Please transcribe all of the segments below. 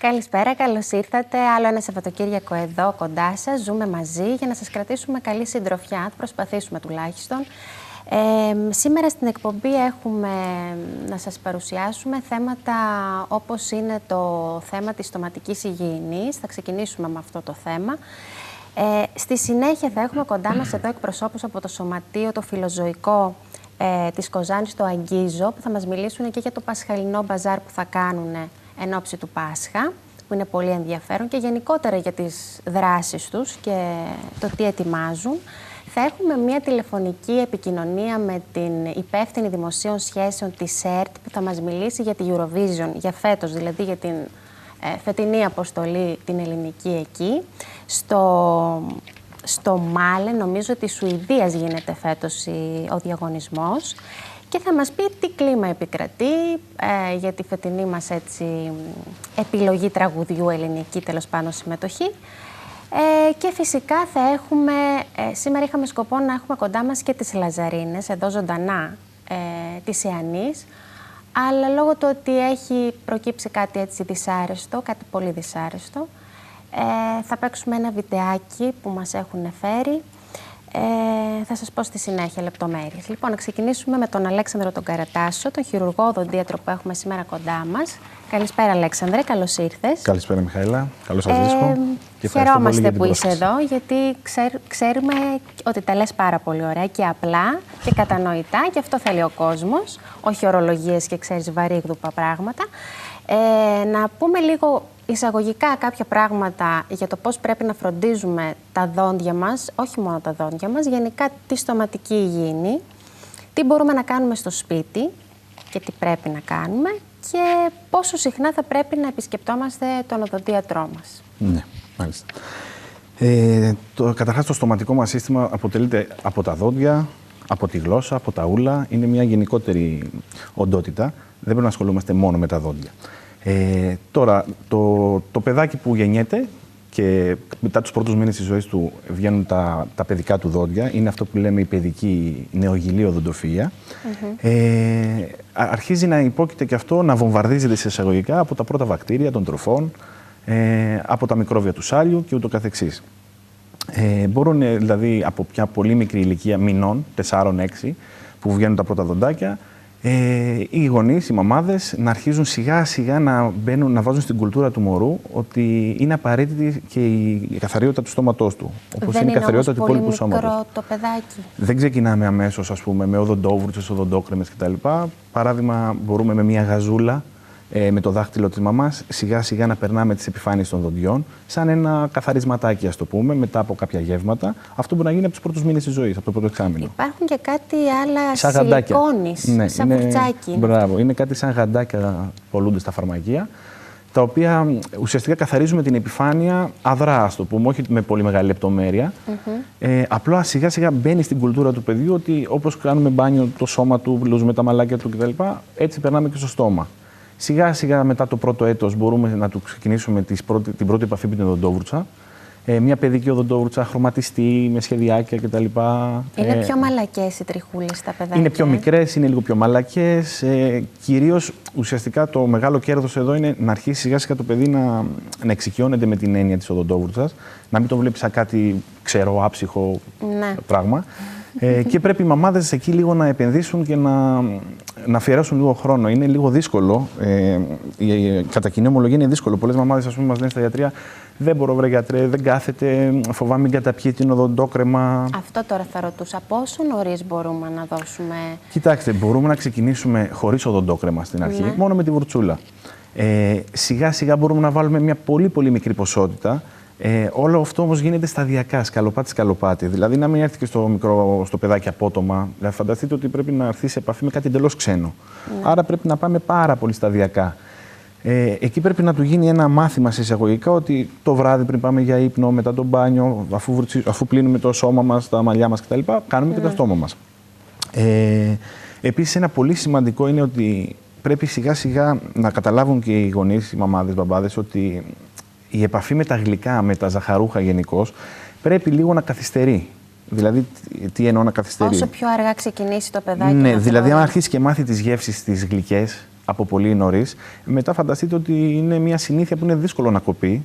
Καλησπέρα, καλώς ήρθατε. Άλλο ένα Σαββατοκύριακο εδώ κοντά σας. Ζούμε μαζί για να σας κρατήσουμε καλή συντροφιά. Θα προσπαθήσουμε τουλάχιστον. Σήμερα στην εκπομπή έχουμε να σας παρουσιάσουμε θέματα όπως είναι το θέμα της στοματικής υγιεινής. Θα ξεκινήσουμε με αυτό το θέμα. Στη συνέχεια θα έχουμε κοντά μας εδώ εκπροσώπους από το Σωματείο, το Φιλοζωικό της Κοζάνης, το Αγγίζο, που θα μας μιλήσουν και για το Πασχαλινό Μπαζάρ που θα κάνουν εν ώψη του Πάσχα, που είναι πολύ ενδιαφέρον, και γενικότερα για τις δράσεις τους και το τι ετοιμάζουν. Θα έχουμε μια τηλεφωνική επικοινωνία με την υπεύθυνη δημοσίων σχέσεων της ΕΡΤ, που θα μας μιλήσει για τη Eurovision, για φέτος, δηλαδή για την φετινή αποστολή την ελληνική εκεί. Στο Μάλε, νομίζω, της Σουηδίας γίνεται φέτος ο διαγωνισμός. Και θα μας πει τι κλίμα επικρατεί για τη φετινή μας επιλογή τραγουδιού, ελληνική τέλος πάντων συμμετοχή. Και φυσικά θα έχουμε, σήμερα είχαμε σκοπό να έχουμε κοντά μας και τις Λαζαρίνες, εδώ ζωντανά, της Ιαννής, αλλά λόγω του ότι έχει προκύψει κάτι έτσι δυσάρεστο, κάτι πολύ δυσάρεστο, θα παίξουμε ένα βιντεάκι που μας έχουν φέρει. Θα σας πω στη συνέχεια λεπτομέρειες. Λοιπόν, να ξεκινήσουμε με τον Αλέξανδρο τον Καρατάσο, τον χειρουργό οδοντίατρο που έχουμε σήμερα κοντά μας. Καλησπέρα, Αλέξανδρε, καλώς ήρθες. Καλησπέρα, Μιχαήλα. Καλώς σας βρίσκω. Χαιρόμαστε που είσαι εδώ, γιατί ξέρουμε ότι τα λες πάρα πολύ ωραία και απλά και κατανοητά, και αυτό θέλει ο κόσμος, όχι ορολογίες και ξέρεις βαρύγδουπα πράγματα. Να πούμε λίγο εισαγωγικά κάποια πράγματα για το πώς πρέπει να φροντίζουμε τα δόντια μας, όχι μόνο τα δόντια μας, γενικά τη στοματική υγιεινή, τι μπορούμε να κάνουμε στο σπίτι και τι πρέπει να κάνουμε και πόσο συχνά θα πρέπει να επισκεπτόμαστε τον οδοντίατρό μας. Ναι, μάλιστα. Καταρχάς, το στοματικό μας σύστημα αποτελείται από τα δόντια, από τη γλώσσα, από τα ούλα. Είναι μια γενικότερη οντότητα. Δεν πρέπει να ασχολούμαστε μόνο με τα δόντια. Τώρα, το παιδάκι που γεννιέται και μετά τους πρώτους μήνες της ζωής του βγαίνουν τα παιδικά του δόντια, είναι αυτό που λέμε η παιδική νεογυλή οδοντοφυΐα. Αρχίζει να υπόκειται και αυτό να βομβαρδίζεται σε εισαγωγικά από τα πρώτα βακτήρια των τροφών, από τα μικρόβια του σάλιου και ούτω καθεξής. Μπορούν δηλαδή από μια πολύ μικρή ηλικία μηνών, 4-6, που βγαίνουν τα πρώτα δοντάκια, οι γονείς, οι μαμάδες, να αρχίζουν σιγά σιγά να βάζουν στην κουλτούρα του μωρού ότι είναι απαραίτητη και η καθαριότητα του στόματός του. Όπως είναι η καθαριότητα του υπόλοιπου σώματος. Δεν είναι το παιδάκι. Δεν ξεκινάμε αμέσως, ας πούμε, με οδοντόβουρτσες, οδοντόκρεμες κτλ. Παράδειγμα, μπορούμε με μια γαζούλα, με το δάχτυλο της μαμάς, σιγά σιγά να περνάμε τις επιφάνειες των δοντιών, σαν ένα καθαρισματάκι, ας το πούμε, μετά από κάποια γεύματα. Αυτό μπορεί να γίνει από τους πρώτους μήνες της ζωής, από το πρώτο εξάμηνο. Υπάρχουν και κάτι άλλα σιλικόνης, ναι, σαν πουρτσάκι. Μπράβο, είναι κάτι σαν γαντάκια πολλούνται στα φαρμακεία, τα οποία ουσιαστικά καθαρίζουμε την επιφάνεια αδρά, ας το πούμε, όχι με πολύ μεγάλη λεπτομέρεια. Απλά σιγά σιγά μπαίνει στην κουλτούρα του παιδιού ότι όπως κάνουμε μπάνιο το σώμα του, λούζουμε τα μαλάκια του κτλ., έτσι περνάμε και στο στόμα. Σιγά σιγά μετά το πρώτο έτος μπορούμε να του ξεκινήσουμε την πρώτη επαφή με την οδοντόβουρτσα. Μια παιδική οδοντόβουρτσα, χρωματιστή, με σχεδιάκια κτλ. Είναι πιο μαλακές οι τριχούλες τα παιδάκια. Είναι πιο μικρές, είναι λίγο πιο μαλακές. Κυρίως ουσιαστικά το μεγάλο κέρδος εδώ είναι να αρχίσει σιγά σιγά το παιδί να εξοικειώνεται με την έννοια της οδοντόβουρτσας, να μην το βλέπει σαν κάτι ξερό, άψυχο πράγμα. Και πρέπει οι μαμάδες εκεί λίγο να επενδύσουν και να αφιερώσουν λίγο χρόνο. Είναι λίγο δύσκολο. Κατά κοινή ομολογία είναι δύσκολο. Πολλές μαμάδες, ας πούμε, μας λένε στα γιατρία: δεν μπορώ, βρε γιατρέ, δεν κάθεται, φοβάμαι μην καταπιεί την οδοντόκρεμα. Αυτό τώρα θα ρωτούσα. Πόσο νωρίς μπορούμε να δώσουμε? Κοιτάξτε, μπορούμε να ξεκινήσουμε χωρίς οδοντόκρεμα στην αρχή, μόνο με τη βουρτσούλα. Σιγά σιγά μπορούμε να βάλουμε μια πολύ πολύ μικρή ποσότητα. Όλο αυτό όμως γίνεται σταδιακά, σκαλοπάτι. Δηλαδή, να μην έρθει και στο παιδάκι απότομα. Δηλαδή, φανταστείτε ότι πρέπει να έρθει σε επαφή με κάτι εντελώς ξένο. Άρα πρέπει να πάμε πάρα πολύ σταδιακά. Εκεί πρέπει να του γίνει ένα μάθημα σε εισαγωγικά ότι το βράδυ πριν πάμε για ύπνο, μετά το μπάνιο, αφού πλύνουμε το σώμα μας, τα μαλλιά μας κτλ., κάνουμε και το στόμα μας. Επίσης, ένα πολύ σημαντικό είναι ότι πρέπει σιγά σιγά να καταλάβουν και οι γονείς, οι μαμάδες, οι μπαμπάδες, ότι η επαφή με τα γλυκά, με τα ζαχαρούχα γενικώς, πρέπει λίγο να καθυστερεί. Δηλαδή, τι εννοώ να καθυστερεί? Όσο πιο αργά ξεκινήσει το παιδάκι. Ναι, δηλαδή, αν αρχίσει και μάθει τις γεύσεις τις γλυκές από πολύ νωρίς. Μετά φανταστείτε ότι είναι μια συνήθεια που είναι δύσκολο να κοπεί.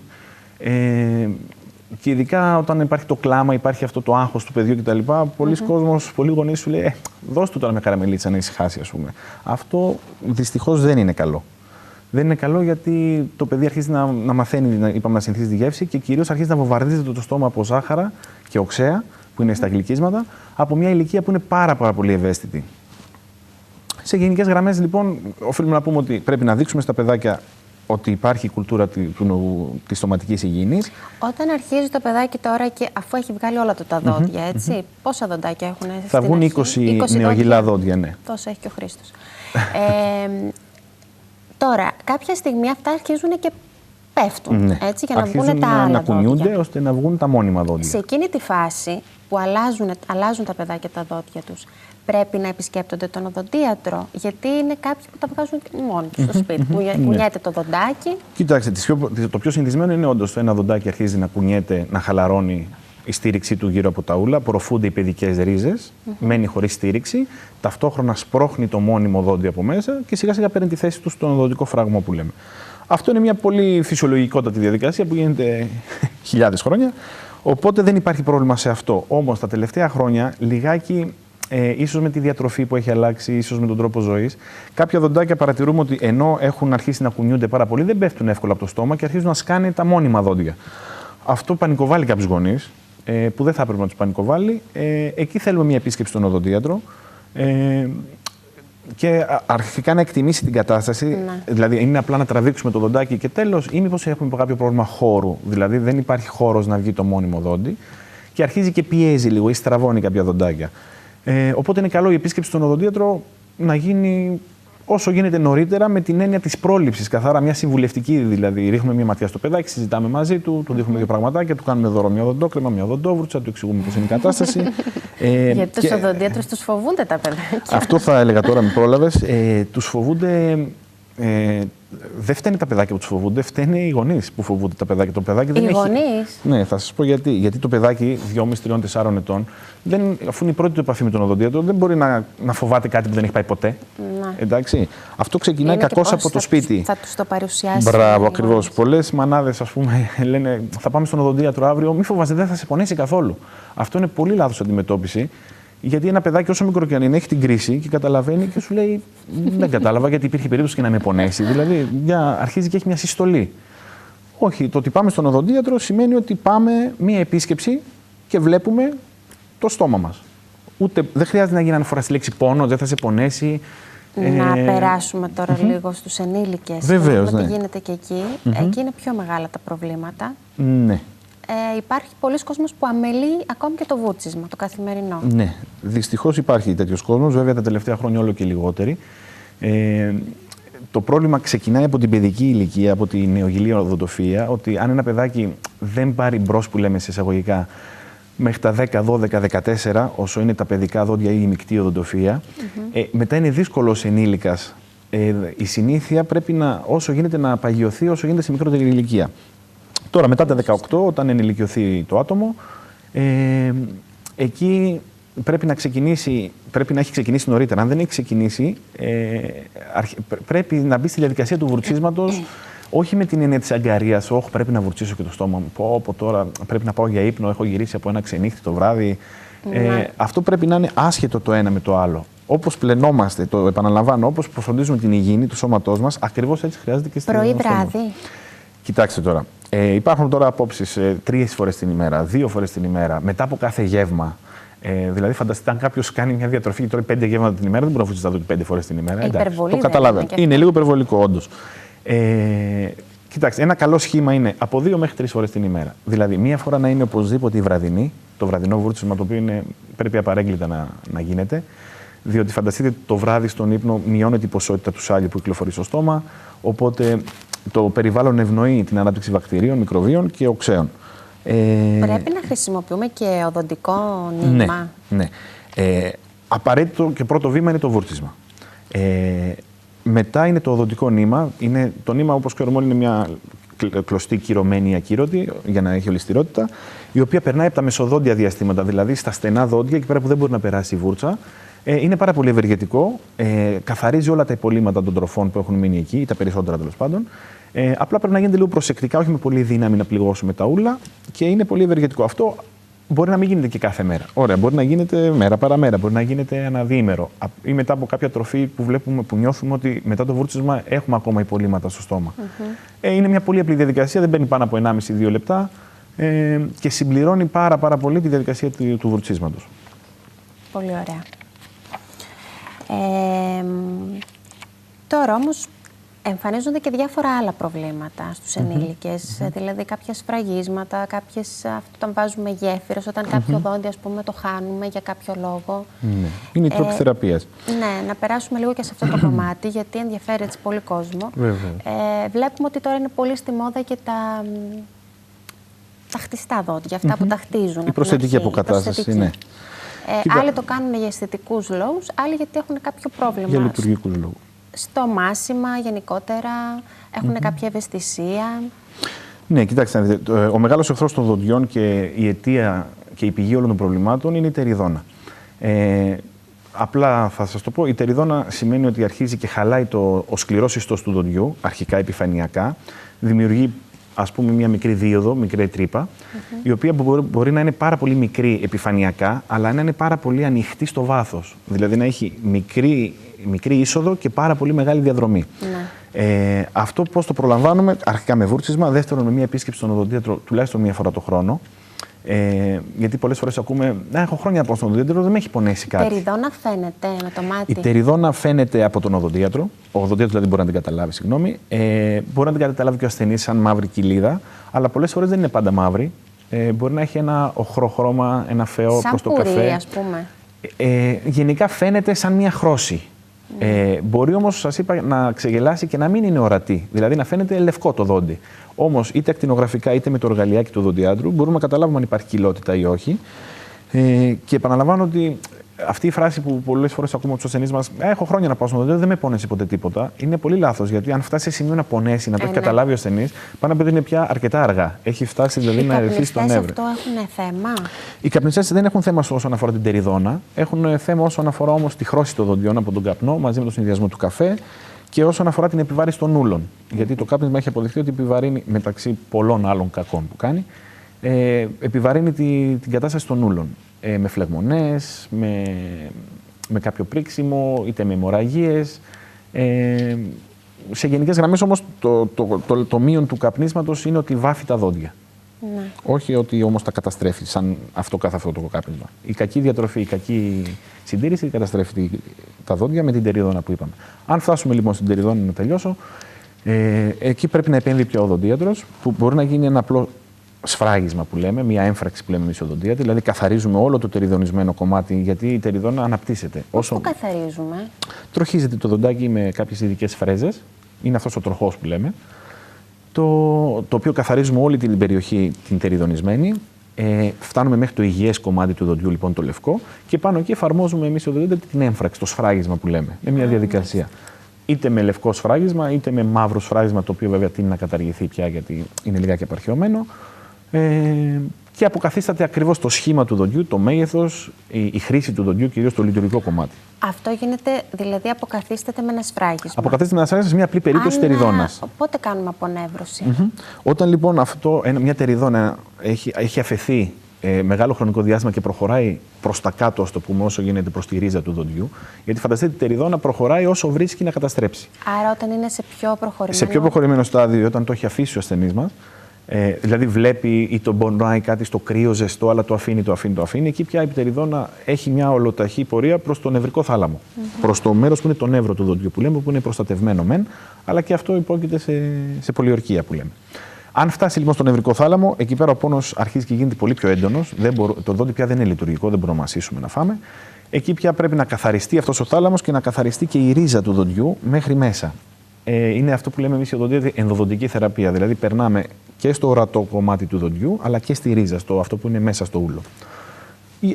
Και ειδικά όταν υπάρχει το κλάμα, υπάρχει αυτό το άγχος του παιδιού κτλ. Πολλοί γονείς σου λέει: δώσ' του τώρα μια καραμελίτσα να ησυχάσει, ας πούμε. Αυτό δυστυχώς δεν είναι καλό. Δεν είναι καλό γιατί το παιδί αρχίζει να μαθαίνει, είπαμε, να συνηθίζει τη γεύση και κυρίως αρχίζει να βομβαρδίζεται το στόμα από ζάχαρα και οξέα, που είναι στα γλυκίσματα, από μια ηλικία που είναι πάρα πολύ ευαίσθητη. Σε γενικές γραμμές, λοιπόν, οφείλουμε να πούμε ότι πρέπει να δείξουμε στα παιδάκια ότι υπάρχει η κουλτούρα της στοματικής υγιεινής. Όταν αρχίζει το παιδάκι τώρα και αφού έχει βγάλει όλα τα δόντια, έτσι, πόσα δοντάκια έχουν? Θα βγουν 20 νεογυλά δόντια, ναι. Τόσο έχει και ο Χρήστος. Τώρα, κάποια στιγμή αυτά αρχίζουν και πέφτουν, ναι. Έτσι, για να αρχίζουν βγουν τα άλλα να κουνιούνται δόντια, ώστε να βγουν τα μόνιμα δόντια. Σε εκείνη τη φάση που αλλάζουν τα παιδάκια τα δόντια τους, πρέπει να επισκέπτονται τον οδοντίατρο, γιατί είναι κάποιοι που τα βγάζουν μόνοι τους στο σπίτι, που κουνιέται το δοντάκι. Κοιτάξτε, το πιο συνηθισμένο είναι όντως το ένα δοντάκι αρχίζει να κουνιέται, να χαλαρώνει η στήριξή του γύρω από τα ούλα, απορροφούνται οι παιδικές ρίζες, μένει χωρίς στήριξη, ταυτόχρονα σπρώχνει το μόνιμο δόντι από μέσα και σιγά σιγά παίρνει τη θέση του στον οδοντικό φραγμό που λέμε. Αυτό είναι μια πολύ φυσιολογικότατη διαδικασία που γίνεται χιλιάδες χρόνια, οπότε δεν υπάρχει πρόβλημα σε αυτό. Όμως τα τελευταία χρόνια, λιγάκι, ίσως με τη διατροφή που έχει αλλάξει, ίσως με τον τρόπο ζωής, κάποια δοντάκια παρατηρούμε ότι ενώ έχουν αρχίσει να κουνιούνται πάρα πολύ, δεν πέφτουν εύκολα από το στόμα και αρχίζουν να σκάνε τα μόνιμα δόντια. Αυτό πανικοβάλλει κάποιους γονείς, που δεν θα έπρεπε να τους πανικοβάλλει. Εκεί θέλουμε μια επίσκεψη στον οδοντίατρο και αρχικά να εκτιμήσει την κατάσταση. Ναι. Δηλαδή, είναι απλά να τραβήξουμε το δοντάκι και τέλος, ή μήπως έχουμε κάποιο πρόβλημα χώρου. Δηλαδή, δεν υπάρχει χώρος να βγει το μόνιμο δόντι και αρχίζει και πιέζει λίγο ή στραβώνει κάποια δοντάκια. Οπότε είναι καλό η επίσκεψη στον οδοντίατρο να γίνει όσο γίνεται νωρίτερα, με την έννοια της πρόληψης. Καθαρά μια συμβουλευτική, δηλαδή. Ρίχνουμε μια ματιά στο παιδάκι, συζητάμε μαζί του, του δείχνουμε δύο πραγματάκια, του κάνουμε δώρο μια οδοντόκρεμα, μια οδοντόβουρτσα, του εξηγούμε πώς είναι η κατάσταση. Γιατί τους οδοντίατρους τους φοβούνται τα παιδάκια. Αυτό θα έλεγα τώρα, με πρόλαβες. Τους φοβούνται. Δεν φταίνε τα παιδάκια που τους φοβούνται, φταίνε οι γονείς που φοβούνται τα παιδάκια. Το παιδάκι δεν οι έχει. Γονείς. Ναι, θα σας πω γιατί. Γιατί το παιδάκι 2,5, 3, 4 ετών, αφού είναι η πρώτη του επαφή με τον οδοντίατρο, δεν μπορεί να φοβάται κάτι που δεν έχει πάει ποτέ. Ναι. Εντάξει. Αυτό ξεκινάει κακώς από το σπίτι. Θα τους το παρουσιάσει. Μπράβο, ακριβώς. Πολλές μανάδες, ας πούμε, λένε: θα πάμε στον οδοντίατρο αύριο, μη φοβάσαι, δεν θα σε πονέσει καθόλου. Αυτό είναι πολύ λάθος αντιμετώπιση. Γιατί ένα παιδάκι, όσο μικρό και αν είναι, έχει την κρίση και καταλαβαίνει και σου λέει: δεν κατάλαβα γιατί υπήρχε περίπτωση και να με πονέσει. Δηλαδή, αρχίζει και έχει μια συστολή. Όχι, το ότι πάμε στον οδοντίατρο σημαίνει ότι πάμε μία επίσκεψη και βλέπουμε το στόμα μας. Δεν χρειάζεται να γίνει αναφορά στη λέξη πόνο, δεν θα σε πονέσει. Να περάσουμε τώρα λίγο στους ενήλικες. Βεβαίως, ναι. Τι γίνεται και εκεί. Εκεί είναι πιο μεγάλα τα προβλήματα. Ναι. Υπάρχει πολλοί κόσμος που αμελεί ακόμη και το βούτσισμα, το καθημερινό. Ναι, δυστυχώς υπάρχει τέτοιος κόσμος, βέβαια τα τελευταία χρόνια όλο και λιγότεροι. Το πρόβλημα ξεκινάει από την παιδική ηλικία, από τη νεογυλή οδοντοφία, ότι αν ένα παιδάκι δεν πάρει μπρος, που λέμε σε εισαγωγικά, μέχρι τα 10, 12, 14, όσο είναι τα παιδικά δόντια ή η μεικτή οδοντοφία, μετά είναι δύσκολο ως ενήλικας. Η συνήθεια πρέπει όσο γίνεται να παγιωθεί όσο γίνεται σε μικρότερη ηλικία. Τώρα, μετά τα 18, όταν ενηλικιωθεί το άτομο, εκεί πρέπει να έχει ξεκινήσει νωρίτερα. Αν δεν έχει ξεκινήσει, πρέπει να μπει στη διαδικασία του βουρτσίσματος, όχι με την έννοια της αγκαρίας, όχι πρέπει να βουρτσίσω και το στόμα μου, τώρα πρέπει να πάω για ύπνο, έχω γυρίσει από ένα ξενύχτη το βράδυ. Αυτό πρέπει να είναι άσχετο το ένα με το άλλο. Όπως πλενόμαστε, το επαναλαμβάνω, όπως φροντίζουμε την υγιεινή του σώματός μας, ακριβώς έτσι χρειάζεται και στην πρωί-βράδυ. Κοιτάξτε τώρα. Υπάρχουν τώρα απόψεις 3 φορές την ημέρα, 2 φορές την ημέρα, μετά από κάθε γεύμα. Δηλαδή, φανταστείτε, αν κάποιος κάνει μια διατροφή και τρώει 5 γεύματα την ημέρα, δεν μπορεί να βουτήσει τα δει 5 φορές την ημέρα. Το καταλαβαίνω. Είναι λίγο υπερβολικό, όντως. Κοιτάξτε, ένα καλό σχήμα είναι από 2 μέχρι 3 φορές την ημέρα. Δηλαδή, μία φορά να είναι οπωσδήποτε η βραδινή, το βραδινό βούρτσισμα, το οποίο πρέπει απαρέγκλητα να γίνεται. Διότι φανταστείτε, το βράδυ στον ύπνο μειώνεται η ποσότητα του σάλιου που κυκλοφορεί στο στόμα. Οπότε το περιβάλλον ευνοεί την ανάπτυξη βακτηρίων, μικροβίων και οξέων. Πρέπει να χρησιμοποιούμε και οδοντικό νήμα. Ναι. Απαραίτητο και πρώτο βήμα είναι το βούρτσισμα. Μετά είναι το οδοντικό νήμα. Το νήμα, όπως ξέρουμε όλοι, είναι μια κλωστή κυρωμένη ή ακύρωτη, για να έχει ολισθηρότητα, η οποία περνάει από τα μεσοδόντια διαστήματα, δηλαδή στα στενά δόντια, εκεί πέρα που δεν μπορεί να περάσει η βούρτσα. Είναι πάρα πολύ ευεργετικό. Καθαρίζει όλα τα υπολείμματα των τροφών που έχουν μείνει εκεί, ή τα περισσότερα τέλος πάντων. Απλά πρέπει να γίνεται λίγο προσεκτικά, όχι με πολύ δύναμη να πληγώσουμε τα ούλα, και είναι πολύ ευεργετικό. Αυτό μπορεί να μην γίνεται και κάθε μέρα. Ωραία, μπορεί να γίνεται μέρα παραμέρα, μπορεί να γίνεται ένα διήμερο. Ή μετά από κάποια τροφή που νιώθουμε ότι μετά το βούρτσισμα έχουμε ακόμα υπολείμματα στο στόμα. Είναι μια πολύ απλή διαδικασία, δεν μπαίνει πάνω από 1,5-2 λεπτά και συμπληρώνει πάρα πολύ τη διαδικασία του βουρτσίσματος. Πολύ ωραία. Τώρα όμως εμφανίζονται και διάφορα άλλα προβλήματα στους ενήλικες, δηλαδή κάποια σφραγίσματα, όταν βάζουμε γέφυρες, όταν κάποιο δόντι, ας πούμε, το χάνουμε για κάποιο λόγο. Ναι. Είναι οι τρόποι θεραπείας. Ναι, να περάσουμε λίγο και σε αυτό το κομμάτι, γιατί ενδιαφέρει έτσι πολύ κόσμο. Βλέπουμε ότι τώρα είναι πολύ στη μόδα και τα χτιστά δόντια, αυτά που τα χτίζουν. Η προσθετική αποκατάσταση, ναι. Άλλοι το κάνουν για αισθητικούς λόγους, άλλοι γιατί έχουν κάποιο πρόβλημα. Για λειτουργικούς λόγους. Στο μάσιμα γενικότερα, έχουν κάποια ευαισθησία. Ναι, κοιτάξτε, ο μεγάλος εχθρός των δοντιών και η αιτία και η πηγή όλων των προβλημάτων είναι η τεριδόνα. Απλά θα σας το πω, η τεριδόνα σημαίνει ότι αρχίζει και χαλάει ο σκληρός ιστός του δοντιού, αρχικά επιφανειακά, δημιουργεί, ας πούμε, μια μικρή δίωδο, μικρή τρύπα, η οποία μπορεί να είναι πάρα πολύ μικρή επιφανειακά, αλλά να είναι πάρα πολύ ανοιχτή στο βάθος. Δηλαδή να έχει μικρή είσοδο και πάρα πολύ μεγάλη διαδρομή. Αυτό πώς το προλαμβάνουμε? Αρχικά με βούρτσισμα, δεύτερον με μια επίσκεψη στον οδοντίατρο τουλάχιστον μία φορά το χρόνο. Γιατί πολλές φορές ακούμε, έχω χρόνια να πάω στον οδοντίατρο, δεν με έχει πονέσει κάτι. Η τεριδόνα φαίνεται με το μάτι? Η τεριδόνα φαίνεται από τον οδοντίατρο. Ο οδοντίατρος δηλαδή μπορεί να την καταλάβει, συγγνώμη. Μπορεί να την καταλάβει και ο ασθενής σαν μαύρη κοιλίδα, αλλά πολλές φορές δεν είναι πάντα μαύρη. Μπορεί να έχει ένα οχρό χρώμα, ένα φαιό προς το καφέ. Σαν ας πούμε. Γενικά φαίνεται σαν μια χρώση. Μπορεί όμως, σας είπα, να ξεγελάσει και να μην είναι ορατή. Δηλαδή να φαίνεται λευκό το δόντι. Όμως, είτε ακτινογραφικά είτε με το εργαλειάκι του οδοντιάτρου, μπορούμε να καταλάβουμε αν υπάρχει κοιλότητα ή όχι. Και επαναλαμβάνω ότι αυτή η φράση που πολλές φορές ακούμε από τους ασθενείς μας, έχω χρόνια να πάω στον οδοντιάτρο, δεν με πόνεσε ποτέ τίποτα, είναι πολύ λάθος. Γιατί αν φτάσει σε σημείο να πονέσει, να το έχει καταλάβει ο ασθενής, πάνω από ότι είναι πια αρκετά αργά. Έχει φτάσει δηλαδή να ερεθίσει τον νεύρο. Οι καπνιστές αυτό έχουν θέμα? Οι καπνιστές δεν έχουν θέμα όσον αφορά την τεριδόνα. Έχουν θέμα όσον αφορά όμως τη χρώση των δοντιών από τον καπνό μαζί με τον συνδυασμό του καφέ και όσον αφορά την επιβάρυνση των ούλων. Γιατί το κάπνισμα έχει αποδειχθεί ότι επιβαρύνει, μεταξύ πολλών άλλων κακών που κάνει, επιβαρύνει την κατάσταση των ούλων. Με φλεγμονές, με κάποιο πρίξιμο, είτε με αιμορραγίες. Σε γενικές γραμμές όμως το μείον του καπνίσματος είναι ότι βάφει τα δόντια. Ναι. Όχι ότι όμως τα καταστρέφει σαν αυτό καθ' αυτό το κάπνισμα. Η κακή διατροφή, η κακή συντήρηση καταστρέφει τα δόντια με την τεριδόνα που είπαμε. Αν φτάσουμε λοιπόν στην τεριδόνα, να τελειώσω, εκεί πρέπει να επέμβει πια ο οδοντίατρος, που μπορεί να γίνει ένα απλό σφράγισμα που λέμε, μια έμφραξη που λέμε εμείς οδοντίατροι, δηλαδή καθαρίζουμε όλο το τεριδονισμένο κομμάτι, γιατί η τεριδόνα αναπτύσσεται. Πώς το καθαρίζουμε? Τροχίζεται το δοντάκι με κάποιες ειδικές φρέζες, είναι αυτός ο τροχός που λέμε, το οποίο καθαρίζουμε όλη την περιοχή την τεριδονισμένη, φτάνουμε μέχρι το υγιές κομμάτι του δοντιού, λοιπόν το λευκό, και πάνω εκεί εφαρμόζουμε εμείς οι οδοντίατροι την έμφραξη, το σφράγισμα που λέμε, με μια διαδικασία. Είτε με λευκό σφράγισμα, είτε με μαύρο σφράγισμα, το οποίο βέβαια τείνει να καταργηθεί πια γιατί είναι λιγάκι απαρχαιωμένο. Και αποκαθίσταται ακριβώς το σχήμα του δοντιού, το μέγεθος, η χρήση του δοντιού, κυρίως το λειτουργικό κομμάτι. Αυτό γίνεται, δηλαδή αποκαθίσταται με ένα σφράγισμα? Αποκαθίσταται με ένα σφράγισμα σε μια απλή περίπτωση τεριδόνας. Πότε κάνουμε απονεύρωση? Όταν λοιπόν μια τεριδόνα έχει αφαιθεί μεγάλο χρονικό διάστημα και προχωράει προς τα κάτω, ας το πούμε, όσο γίνεται προς τη ρίζα του δοντιού. Γιατί φανταστείτε, η τεριδόνα προχωράει όσο βρίσκει να καταστρέψει. Άρα, όταν είναι σε πιο προχωρημένο. Σε πιο προχωρημένο στάδιο, όταν το έχει αφήσει ο ασθενής μας, δηλαδή βλέπει ή τον πονάει κάτι στο κρύο, ζεστό, αλλά το αφήνει. Εκεί πια η τεριδόνα έχει μια ολοταχή πορεία προς το νευρικό θάλαμο. Προς το μέρος που είναι το νεύρο του δοντιού που λέμε, που είναι προστατευμένο μεν, αλλά και αυτό υπόκειται σε πολιορκία που λέμε. Αν φτάσει λοιπόν στο νευρικό θάλαμο, εκεί πέρα ο πόνος αρχίζει και γίνεται πολύ πιο έντονος. Το δόντι πια δεν είναι λειτουργικό, δεν μπορούμε να μασίσουμε να φάμε. Εκεί πια πρέπει να καθαριστεί αυτός ο θάλαμος και να καθαριστεί και η ρίζα του δοντιού μέχρι μέσα. Είναι αυτό που λέμε εμείς οι οδοντίατροι ενδοδοντική θεραπεία. Δηλαδή, περνάμε και στο ορατό κομμάτι του δοντιού, αλλά και στη ρίζα, αυτό που είναι μέσα στο ούλο.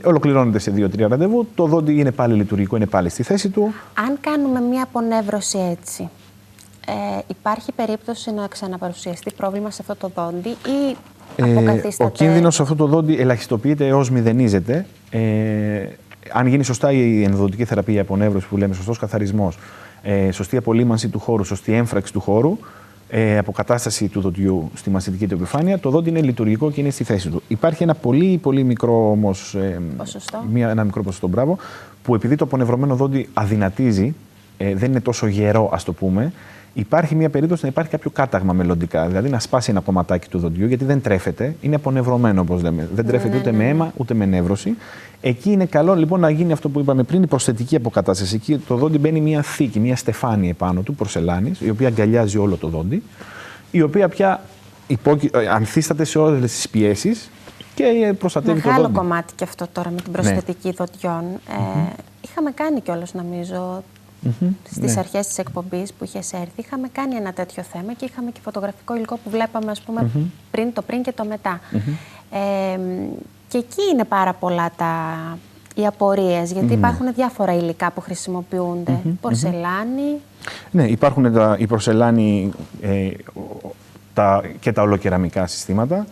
Ολοκληρώνεται σε 2-3 ραντεβού. Το δόντι είναι πάλι λειτουργικό, είναι πάλι στη θέση του. Αν κάνουμε μία απονεύρωση έτσι, υπάρχει περίπτωση να ξαναπαρουσιαστεί πρόβλημα σε αυτό το δόντι ή αποκαθίσταται? Ο κίνδυνος σε αυτό το δόντι ελαχιστοποιείται έως μηδενίζεται. αν γίνει σωστά η ενδοδοντική θεραπεία, η απονεύρωση που λέμε, σωστός καθαρισμός, σωστή απολύμανση του χώρου, σωστή έμφραξη του χώρου, αποκατάσταση του δοντιού στη μασιτική του επιφάνεια, το δόντι είναι λειτουργικό και είναι στη θέση του. Υπάρχει ένα πολύ μικρό όμως, ένα μικρό ποσοστό, μπράβο, που επειδή το απονευρωμένο δόντι αδυνατίζει, δεν είναι τόσο γερό, ας το πούμε, υπάρχει μια περίπτωση να υπάρχει κάποιο κάταγμα μελλοντικά. Δηλαδή να σπάσει ένα κομματάκι του δοντιού, γιατί δεν τρέφεται, είναι απονευρωμένο, όπως λέμε. Δεν τρέφεται ούτε με αίμα ούτε με νεύρωση. Εκεί είναι καλό λοιπόν να γίνει αυτό που είπαμε πριν, η προσθετική αποκατάσταση. Εκεί το δόντι μπαίνει μια θήκη, μια στεφάνη επάνω του, πορσελάνης, η οποία αγκαλιάζει όλο το δόντι, η οποία πια ανθίσταται σε όλες τις πιέσεις και προστατεύει το δόντι. Μεγάλο κομμάτι και αυτό τώρα με την προσθετική δοντιών. Είχαμε κάνει κιόλας, νομίζω, στις αρχές της εκπομπής που είχες έρθει, είχαμε κάνει ένα τέτοιο θέμα και είχαμε και φωτογραφικό υλικό που βλέπαμε, ας πούμε, το πριν και το μετά. Και εκεί είναι πάρα πολλά οι απορίες, γιατί υπάρχουν διάφορα υλικά που χρησιμοποιούνται. Πορσελάνη. Ναι, υπάρχουν η πορσελάνη και τα ολοκεραμικά συστήματα.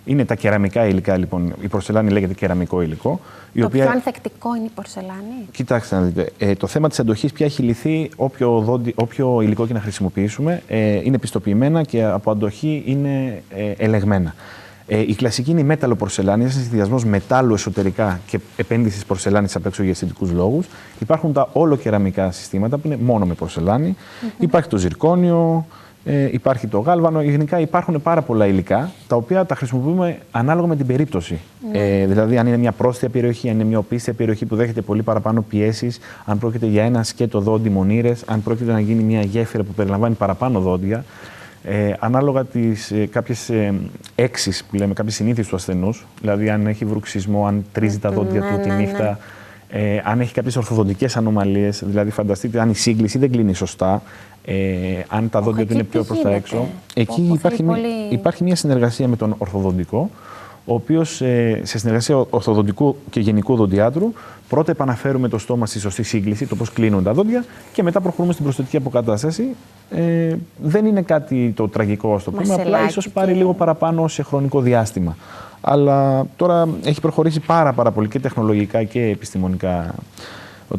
Είναι τα κεραμικά υλικά, λοιπόν. Η πορσελάνη λέγεται κεραμικό υλικό. Το πιο ανθεκτικό είναι η πορσελάνη. Κοιτάξτε να δείτε. Το θέμα της αντοχής πια έχει λυθεί. Όποιο υλικό και να χρησιμοποιήσουμε είναι πιστοποιημένα και από αντοχή είναι ελεγμένα. Η κλασική είναι η μέταλλο πορσελάνη, ένα συνδυασμός μετάλλου εσωτερικά και επένδυσης πορσελάνης απ' έξω για αισθητικούς λόγους. Υπάρχουν τα όλοκεραμικά συστήματα που είναι μόνο με πορσελάνη. Υπάρχει το ζυρκόνιο. Υπάρχει το γάλβανο. Γενικά υπάρχουν πάρα πολλά υλικά τα οποία τα χρησιμοποιούμε ανάλογα με την περίπτωση. Δηλαδή, αν είναι μια πρόσθετη περιοχή, αν είναι μια οπίστια περιοχή που δέχεται πολύ παραπάνω πιέσεις, αν πρόκειται για ένα σκέτο δόντι μονήρες, αν πρόκειται να γίνει μια γέφυρα που περιλαμβάνει παραπάνω δόντια. Ανάλογα τις κάποιες έξεις που λέμε, κάποιες συνήθειες του ασθενούς, δηλαδή αν έχει βρουξισμό, αν τρίζει τα δόντια του τη νύχτα, αν έχει κάποιες ορθοδοντικές ανομαλίες, δηλαδή φανταστείτε αν η σύγκληση δεν κλείνει σωστά, αν τα δόντια του είναι πιο προς τα έξω. Εκεί υπάρχει μια συνεργασία με τον ορθοδοντικό, ο οποίος σε συνεργασία ορθοδοντικού και γενικού δοντιάτρου πρώτα επαναφέρουμε το στόμα στη σωστή σύγκληση, το πώς κλείνουν τα δόντια, και μετά προχωρούμε στην προσθετική αποκατάσταση. Δεν είναι κάτι το τραγικό, ας το πούμε, απλά ίσως πάρει λίγο παραπάνω σε χρονικό διάστημα. Αλλά τώρα έχει προχωρήσει πάρα πολύ και τεχνολογικά και επιστημονικά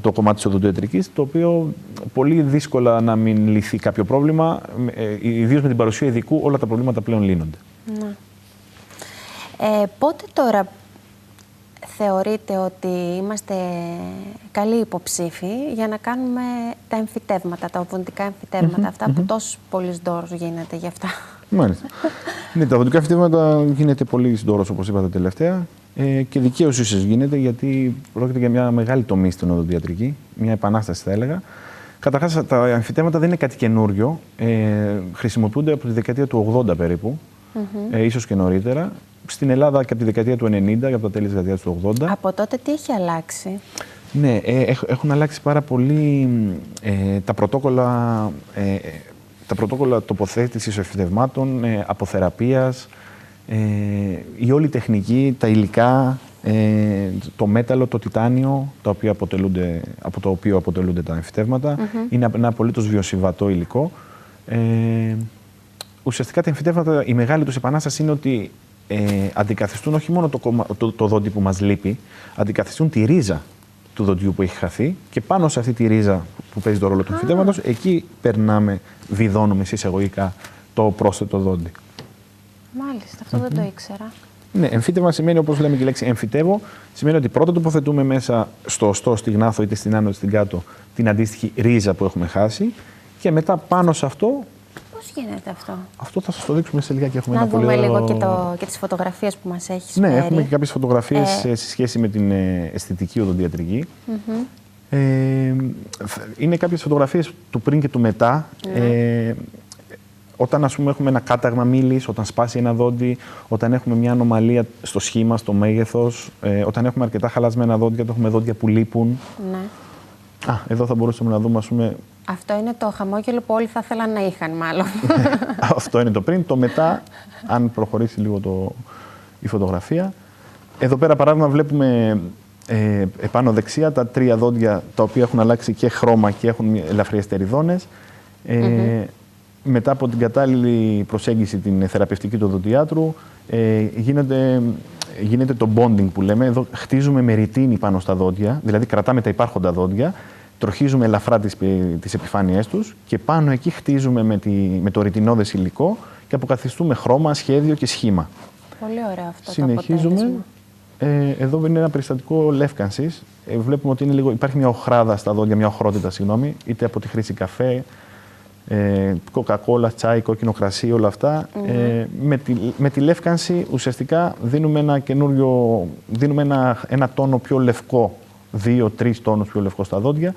το κομμάτι της οδοντιατρικής, το οποίο πολύ δύσκολα να μην λυθεί κάποιο πρόβλημα, ιδίως με την παρουσία ειδικού, όλα τα προβλήματα πλέον λύνονται. Ναι. Πότε τώρα θεωρείτε ότι είμαστε καλοί υποψήφοι για να κάνουμε τα εμφυτεύματα, τα οδοντικά εμφυτεύματα, αυτά που τόσος πολύς δώρος γίνεται για αυτά? Μάλιστα. Ναι, τα οδοντικά εμφυτεύματα γίνεται πολύς δώρος, όπως είπατε τελευταία, και δικαίως ίσως γίνεται, γιατί πρόκειται για μια μεγάλη τομή στην οδοντιατρική, μια επανάσταση θα έλεγα. Καταρχάς, τα εμφυτεύματα δεν είναι κάτι καινούριο. Χρησιμοποιούνται από τη δεκαετία του 80 περίπου, ίσως και νωρίτερα. Στην Ελλάδα και από τη δεκαετία του 90, από τα τέλη της δεκαετίας του 80. Από τότε τι έχει αλλάξει? Ναι, έχουν αλλάξει πάρα πολύ τα πρωτόκολλα τοποθέτησης εμφυτευμάτων, αποθεραπείας, η όλη τεχνική, τα υλικά, το μέταλλο, το τιτάνιο, από το οποίο αποτελούνται τα εμφυτεύματα. Είναι ένα απολύτως βιοσυμβατό υλικό. Ουσιαστικά τα εμφυτεύματα, η μεγάλη τους επανάσταση είναι ότι αντικαθιστούν όχι μόνο το δόντι που μας λείπει, αντικαθιστούν τη ρίζα του δοντιού που έχει χαθεί, και πάνω σε αυτή τη ρίζα που παίζει το ρόλο του εμφυτεύματος, εκεί βιδώνουμε εισαγωγικά το πρόσθετο δόντι. Μάλιστα, αυτό δεν το ήξερα. Ναι, εμφύτευμα σημαίνει, όπως λέμε και η λέξη εμφυτεύω, σημαίνει ότι πρώτα τοποθετούμε μέσα στο οστό, στη γνάθο, είτε στην άνω είτε στην κάτω, την αντίστοιχη ρίζα που έχουμε χάσει, και μετά πάνω σε αυτό. Πώς γίνεται αυτό? Αυτό θα σας το δείξουμε σε λιγάκι. Να δούμε λίγο και τις φωτογραφίες που μας έχεις φέρει. Ναι, έχουμε και κάποιες φωτογραφίες σε σχέση με την αισθητική οδοντιατρική. Είναι κάποιες φωτογραφίες του πριν και του μετά. Όταν, ας πούμε, έχουμε ένα κάταγμα μύλης, όταν σπάσει ένα δόντι, όταν έχουμε μια ανομαλία στο σχήμα, στο μέγεθος, όταν έχουμε αρκετά χαλασμένα δόντια, όταν έχουμε δόντια που λείπουν. Ναι. Εδώ θα μπορούσαμε να δούμε, ας πούμε. Αυτό είναι το χαμόγελο που όλοι θα ήθελαν να είχαν, μάλλον. Αυτό είναι το πριν. Το μετά, αν προχωρήσει λίγο η φωτογραφία. Εδώ πέρα, παράδειγμα, βλέπουμε επάνω δεξιά τα 3 δόντια τα οποία έχουν αλλάξει και χρώμα και έχουν ελαφριές τεριδόνες. Μετά από την κατάλληλη προσέγγιση την θεραπευτική του οδοντιάτρου, γίνονται γίνεται το bonding που λέμε. Εδώ χτίζουμε με ρητίνη πάνω στα δόντια, δηλαδή κρατάμε τα υπάρχοντα δόντια, τροχίζουμε ελαφρά τις επιφάνειές τους και πάνω εκεί χτίζουμε με το ρητινώδες υλικό και αποκαθιστούμε χρώμα, σχέδιο και σχήμα. Πολύ ωραίο αυτό. Συνεχίζουμε. Εδώ είναι ένα περιστατικό λεύκανσης. Βλέπουμε ότι υπάρχει μια οχράδα στα δόντια, μια οχρότητα, συγγνώμη, είτε από τη χρήση καφέ, κοκακόλα, τσάι, κόκκινο κρασί, όλα αυτά. Με τη λεύκανση ουσιαστικά δίνουμε ένα τόνο πιο λευκό, 2-3 τόνους πιο λευκό στα δόντια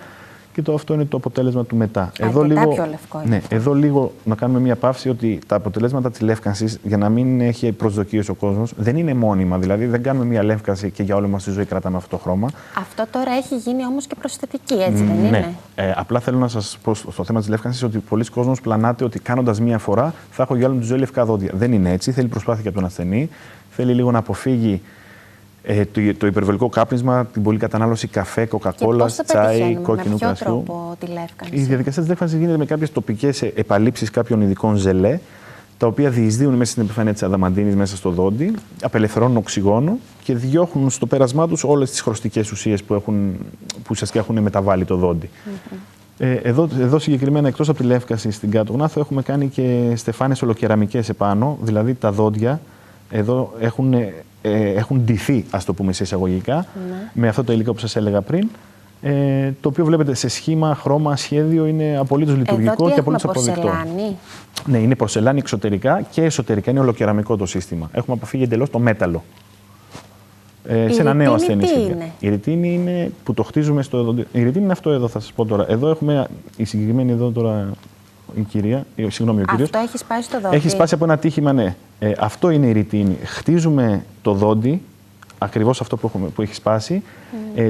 και αυτό είναι το αποτέλεσμα του μετά. Πιο λευκό είναι. Ναι, εδώ λίγο να κάνουμε μια παύση ότι τα αποτελέσματα της λεύκανσης, για να μην έχει προσδοκίες ο κόσμος, δεν είναι μόνιμα. Δηλαδή δεν κάνουμε μια λεύκανση και για όλη μας τη ζωή κρατάμε αυτό το χρώμα. Αυτό τώρα έχει γίνει όμως και προσθετική, έτσι δεν είναι? Απλά θέλω να σας πω στο θέμα της λεύκανσης ότι πολλοί κόσμος πλανάται ότι κάνοντας μία φορά θα έχω για όλη μου τη ζωή λευκά δόντια. Δεν είναι έτσι. Θέλει προσπάθεια και από τον ασθενή. Θέλει λίγο να αποφύγει το υπερβολικό κάπνισμα, την πολλή κατανάλωση καφέ, κοκακόλα, τσάι, κόκκινου κρασιού. Με ποιο τρόπο τη λεύκανση? Η διαδικασία της λεύκανσης γίνεται με κάποιες τοπικές επαλήψεις κάποιων ειδικών ζελέ, τα οποία διεισδύουν μέσα στην επιφάνεια της αδαμαντίνης, μέσα στο δόντι, απελευθερώνουν οξυγόνο και διώχνουν στο πέρασμά τους όλες τις χρωστικές ουσίες που ουσιαστικά έχουν μεταβάλει το δόντι. Εδώ συγκεκριμένα, εκτός από τη λεύκανση στην κάτω γνάθο, έχουμε κάνει και στεφάνες ολοκεραμικές επάνω, δηλαδή τα δόντια εδώ έχουν ντυθεί, ας το πούμε σε εισαγωγικά, με αυτό το υλικό που σας έλεγα πριν, το οποίο βλέπετε σε σχήμα, χρώμα, σχέδιο, είναι απολύτως λειτουργικό και απολύτως αποδεκτό. Πορσελάνη. Ναι, είναι πορσελάνη εξωτερικά και εσωτερικά, είναι ολοκεραμικό το σύστημα. Έχουμε αποφύγει εντελώς το μέταλλο. Σε ένα νέο ασθενή. Η ρητίνη είναι που το χτίζουμε στο δόντι. Η ρητίνη είναι αυτό εδώ, θα σας πω τώρα. Εδώ έχουμε η συγκεκριμένη εδώ τώρα. Η κυρία, συγγνώμη, ο κύριος. Αυτό έχει σπάσει το δόντι. Έχει σπάσει από ένα τύχημα, ναι. Αυτό είναι η ρητίνη. Χτίζουμε το δόντι, ακριβώς αυτό που έχει σπάσει.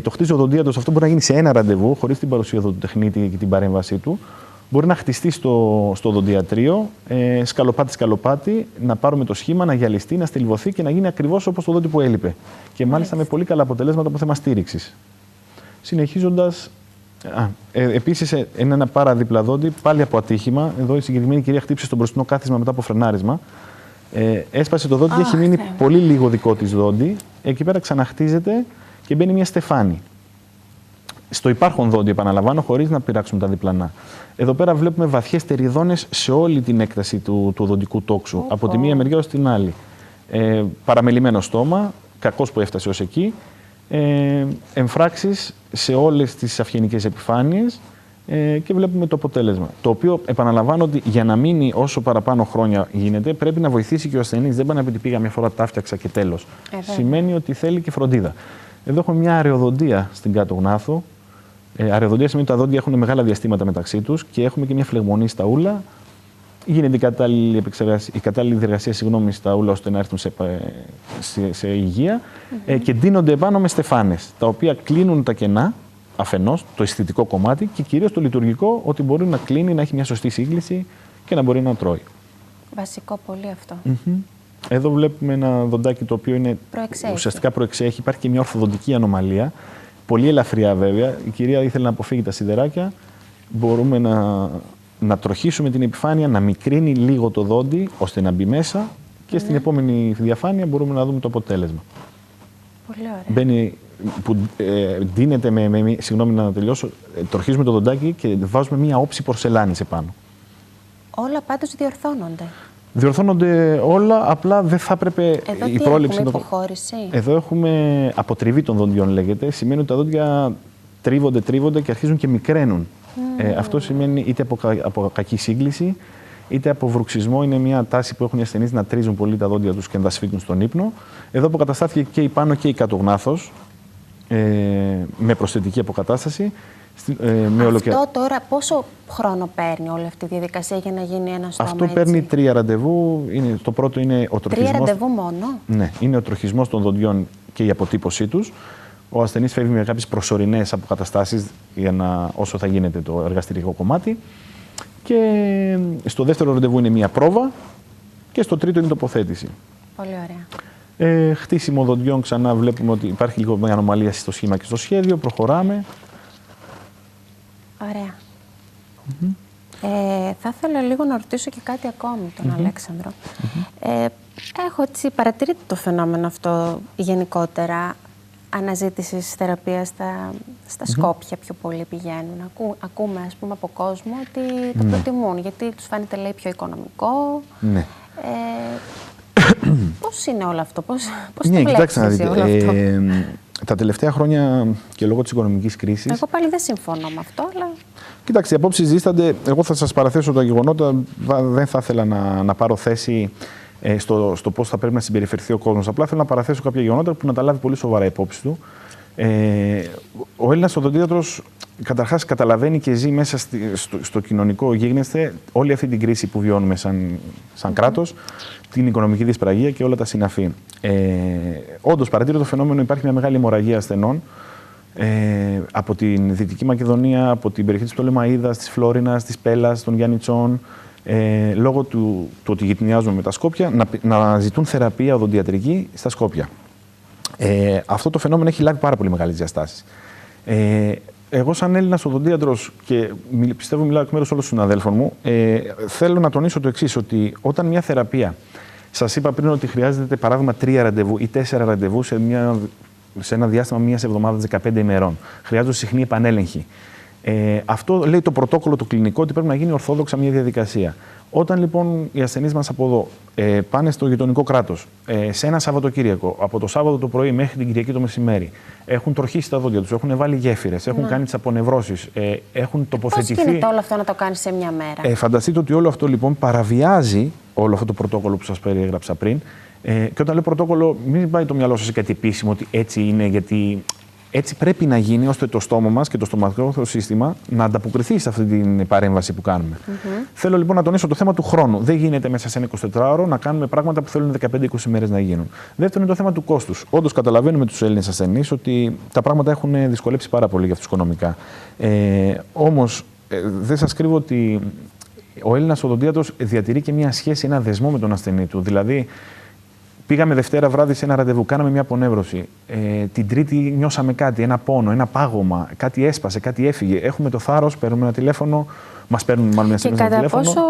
Το χτίζει οδοντίατος, αυτό μπορεί να γίνει σε ένα ραντεβού, χωρίς την παρουσία του τεχνίτη και την παρέμβασή του. Μπορεί να χτιστεί στο οδοντιατρίο, σκαλοπάτι, να πάρουμε το σχήμα, να γυαλιστεί, να στυλβωθεί και να γίνει ακριβώς όπως το δόντι που έλειπε. Και μάλιστα με πολύ καλά αποτελέσματα από θέμα στήριξης. Συνεχίζοντας. Επίσης, είναι ένα παραδίπλα δόντι, πάλι από ατύχημα. Εδώ η συγκεκριμένη κυρία χτύπησε στο μπροστινό κάθισμα μετά από φρενάρισμα. Έσπασε το δόντι, έχει μείνει πολύ λίγο δικό της δόντι. Εκεί πέρα ξαναχτίζεται και μπαίνει μια στεφάνη. Στο υπάρχον δόντι, επαναλαμβάνω, χωρίς να πειράξουμε τα διπλανά. Εδώ πέρα βλέπουμε βαθιές τεριδόνες σε όλη την έκταση του οδοντικού τόξου, από τη μία μεριά ως την άλλη. Παραμελημένο στόμα, κακώς που έφτασε ως εκεί. Εμφράξεις σε όλες τις αυγενικές επιφάνειες και βλέπουμε το αποτέλεσμα. Το οποίο επαναλαμβάνω ότι για να μείνει όσο παραπάνω χρόνια γίνεται, πρέπει να βοηθήσει και ο ασθενής. Δεν πάει να πει ότι πήγα μια φορά, τα φτιάξα και τέλος. Σημαίνει ότι θέλει και φροντίδα. Εδώ έχουμε μια αραιοδοντία στην κάτω γνάθο. Αραιοδοντία σημαίνει ότι τα δόντια έχουν μεγάλα διαστήματα μεταξύ τους και έχουμε και μια φλεγμονή στα ούλα. Γίνεται η κατάλληλη διεργασία στα ούλα ώστε να έρθουν σε υγεία και ντύνονται επάνω με στεφάνες, τα οποία κλείνουν τα κενά αφενός, το αισθητικό κομμάτι και κυρίως το λειτουργικό, ότι μπορεί να κλείνει, να έχει μια σωστή σύγκληση και να μπορεί να τρώει. Βασικό πολύ αυτό. Εδώ βλέπουμε ένα δοντάκι το οποίο είναι ουσιαστικά προεξέχει. Υπάρχει και μια ορθοδοντική ανομαλία, πολύ ελαφριά βέβαια. Η κυρία ήθελε να αποφύγει τα σιδεράκια. Μπορούμε να τροχίσουμε την επιφάνεια, να μικρύνει λίγο το δόντι, ώστε να μπει μέσα και στην επόμενη διαφάνεια μπορούμε να δούμε το αποτέλεσμα. Πολύ ωραία. Μπαίνει, ντύνεται συγγνώμη να τελειώσω, τροχίζουμε το δοντάκι και βάζουμε μία όψη πορσελάνης επάνω. Όλα πάντως διορθώνονται. Διορθώνονται όλα, απλά δεν θα έπρεπε η πρόληψη. Έχουμε υποχώρηση. Εδώ έχουμε αποτριβή των δοντιών, λέγεται. Σημαίνει ότι τα δόντια τρίβονται και αρχίζουν και μικραίνουν. Αυτό σημαίνει είτε από κακή σύγκληση, είτε από βρουξισμό. Είναι μια τάση που έχουν οι ασθενείς να τρίζουν πολύ τα δόντια τους και να τα σφίγγουν στον ύπνο. Εδώ αποκαταστάθηκε και η πάνω και η κάτω γνάθος, με προσθετική αποκατάσταση. Αυτό τώρα πόσο χρόνο παίρνει όλη αυτή η διαδικασία για να γίνει ένα στόμα? Αυτό παίρνει 3 ραντεβού. Το πρώτο είναι ο τροχισμός. 3 ραντεβού μόνο? Ναι, είναι ο τροχισμός των δοντιών και η αποτύπωσή τους. Ο ασθενής φεύγει με κάποιες προσωρινές αποκαταστάσεις όσο θα γίνεται το εργαστηριακό κομμάτι. Και στο δεύτερο ραντεβού είναι μία πρόβα και στο τρίτο είναι τοποθέτηση. Πολύ ωραία. Χτίσιμο δοντιών, ξανά βλέπουμε ότι υπάρχει λίγο μια ανομαλία στο σχήμα και στο σχέδιο. Προχωράμε. Ωραία. Θα ήθελα λίγο να ρωτήσω και κάτι ακόμη τον Αλέξανδρο. Έχω έτσι παρατηρήσει το φαινόμενο αυτό γενικότερα, αναζήτησης θεραπείας στα Σκόπια πιο πολύ πηγαίνουν. Ακούμε, ας πούμε, από κόσμο ότι το προτιμούν, γιατί τους φαίνεται, λέει, πιο οικονομικό. Ναι. Πώς είναι όλο αυτό, πώς το βλέπεις εσύ όλο αυτό? Τα τελευταία χρόνια και λόγω της οικονομικής κρίσης... Εγώ πάλι δεν συμφωνώ με αυτό, αλλά... Κοιτάξτε, οι απόψεις δίστανται. Εγώ θα σας παραθέσω τα γεγονότα. Δεν θα ήθελα να πάρω θέση στο πώς θα πρέπει να συμπεριφερθεί ο κόσμος. Απλά θέλω να παραθέσω κάποια γεγονότα που να τα λάβει πολύ σοβαρά υπόψη του. Ο Έλληνας οδοντίατρος καταρχάς καταλαβαίνει και ζει μέσα στο κοινωνικό γίγνεσθε όλη αυτή την κρίση που βιώνουμε σαν κράτος, την οικονομική δυσπραγία και όλα τα συναφή. Όντως, παρατηρώ το φαινόμενο, υπάρχει μια μεγάλη αιμορραγία ασθενών από την Δυτική Μακεδονία, από την περιοχή της Πτολεμαΐδας, της Φλόρινας, της Πέλλας, των Γιάννητσών, λόγω του ότι γειτονιάζουμε με τα Σκόπια, να ζητούν θεραπεία οδοντιατρική στα Σκόπια. Αυτό το φαινόμενο έχει λάβει πάρα πολύ μεγάλες διαστάσεις. Εγώ, σαν Έλληνας οδοντίατρος, και πιστεύω μιλάω εκ μέρους όλων των συναδέλφων μου, θέλω να τονίσω το εξής, ότι όταν μια θεραπεία, σας είπα πριν ότι χρειάζεται παράδειγμα 3 ραντεβού ή 4 ραντεβού σε ένα διάστημα μιας εβδομάδας 15 ημερών, χρειάζονται συχνή επανέλεγχη. Αυτό λέει το πρωτόκολλο του κλινικό, ότι πρέπει να γίνει ορθόδοξα μια διαδικασία. Όταν λοιπόν οι ασθενείς μας από εδώ πάνε στο γειτονικό κράτος, σε ένα Σαββατοκύριακο, από το Σάββατο το πρωί μέχρι την Κυριακή το μεσημέρι, έχουν τροχίσει τα δόντια τους, έχουν βάλει γέφυρες, έχουν κάνει τις απονευρώσεις, έχουν τοποθετηθεί. Πώς γίνεται όλο αυτό να το κάνεις σε μια μέρα? Φανταστείτε ότι όλο αυτό λοιπόν παραβιάζει όλο αυτό το πρωτόκολλο που σας περιέγραψα πριν. Και όταν λέω πρωτόκολλο, μην πάει το μυαλό σας σε κάτι επίσημο, ότι έτσι είναι, γιατί. Έτσι πρέπει να γίνει, ώστε το στόμα μας και το στοματικό σύστημα να ανταποκριθεί σε αυτή την παρέμβαση που κάνουμε. Θέλω λοιπόν να τονίσω το θέμα του χρόνου. Δεν γίνεται μέσα σε ένα 24ωρο να κάνουμε πράγματα που θέλουν 15-20 μέρες να γίνουν. Δεύτερον, είναι το θέμα του κόστους. Όντως, καταλαβαίνουμε τους Έλληνες ασθενείς ότι τα πράγματα έχουν δυσκολέψει πάρα πολύ για αυτούς οικονομικά. Όμως, δεν σας κρύβω ότι ο Έλληνας οδοντίατρος διατηρεί και μια σχέση, ένα δεσμό με τον ασθενή του. Δηλαδή, πήγαμε Δευτέρα βράδυ σε ένα ραντεβού, κάναμε μια απονεύρωση. Την Τρίτη νιώσαμε κάτι, ένα πόνο, ένα πάγωμα, κάτι έσπασε, κάτι έφυγε. Έχουμε το θάρρος, παίρνουμε ένα τηλέφωνο, μας παίρνουν μάλλον μια στιγμή ένα τηλέφωνο. Πόσο,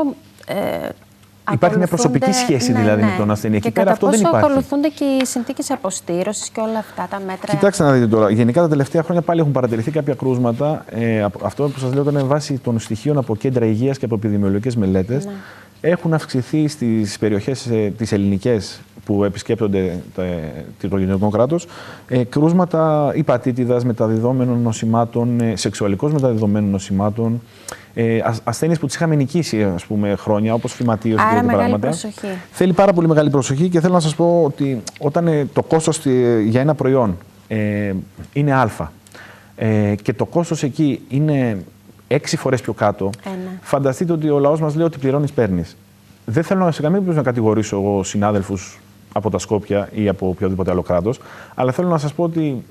υπάρχει μια προσωπική σχέση δηλαδή με τον ασθενή. Εκεί πέρα αυτό δεν υπάρχει. Και ακολουθούνται και οι συνθήκες αποστήρωσης και όλα αυτά τα μέτρα? Κοιτάξτε να δείτε τώρα. Γενικά τα τελευταία χρόνια πάλι έχουν παρατηρηθεί κάποια κρούσματα. Αυτό που σας λέω ήταν βάσει των στοιχείων από κέντρα υγείας και από επιδημιολογικές μελέτες. Έχουν αυξηθεί στις περιοχές τις ελληνικές που επισκέπτονται το γειτονικό κράτος, κρούσματα υπατήτηδας, μεταδιδόμενων νοσημάτων, σεξουαλικώς μεταδιδομένων νοσημάτων, ασθένειες που τις είχαμε νικήσει, ας πούμε, χρόνια, όπως φυματίωση και τέτοια πράγματα. Προσοχή. Θέλει πάρα πολύ μεγάλη προσοχή και θέλω να σας πω ότι όταν το κόστος για ένα προϊόν είναι α και το κόστος εκεί είναι 6 φορές πιο κάτω, φανταστείτε ότι ο λαός μας λέει ότι πληρώνεις, παίρνεις. Δεν θέλω σε καμία περίπτωση να κατηγορήσω εγώ συνάδελφους από τα Σκόπια ή από οποιοδήποτε άλλο κράτος, αλλά θέλω να σας πω ότι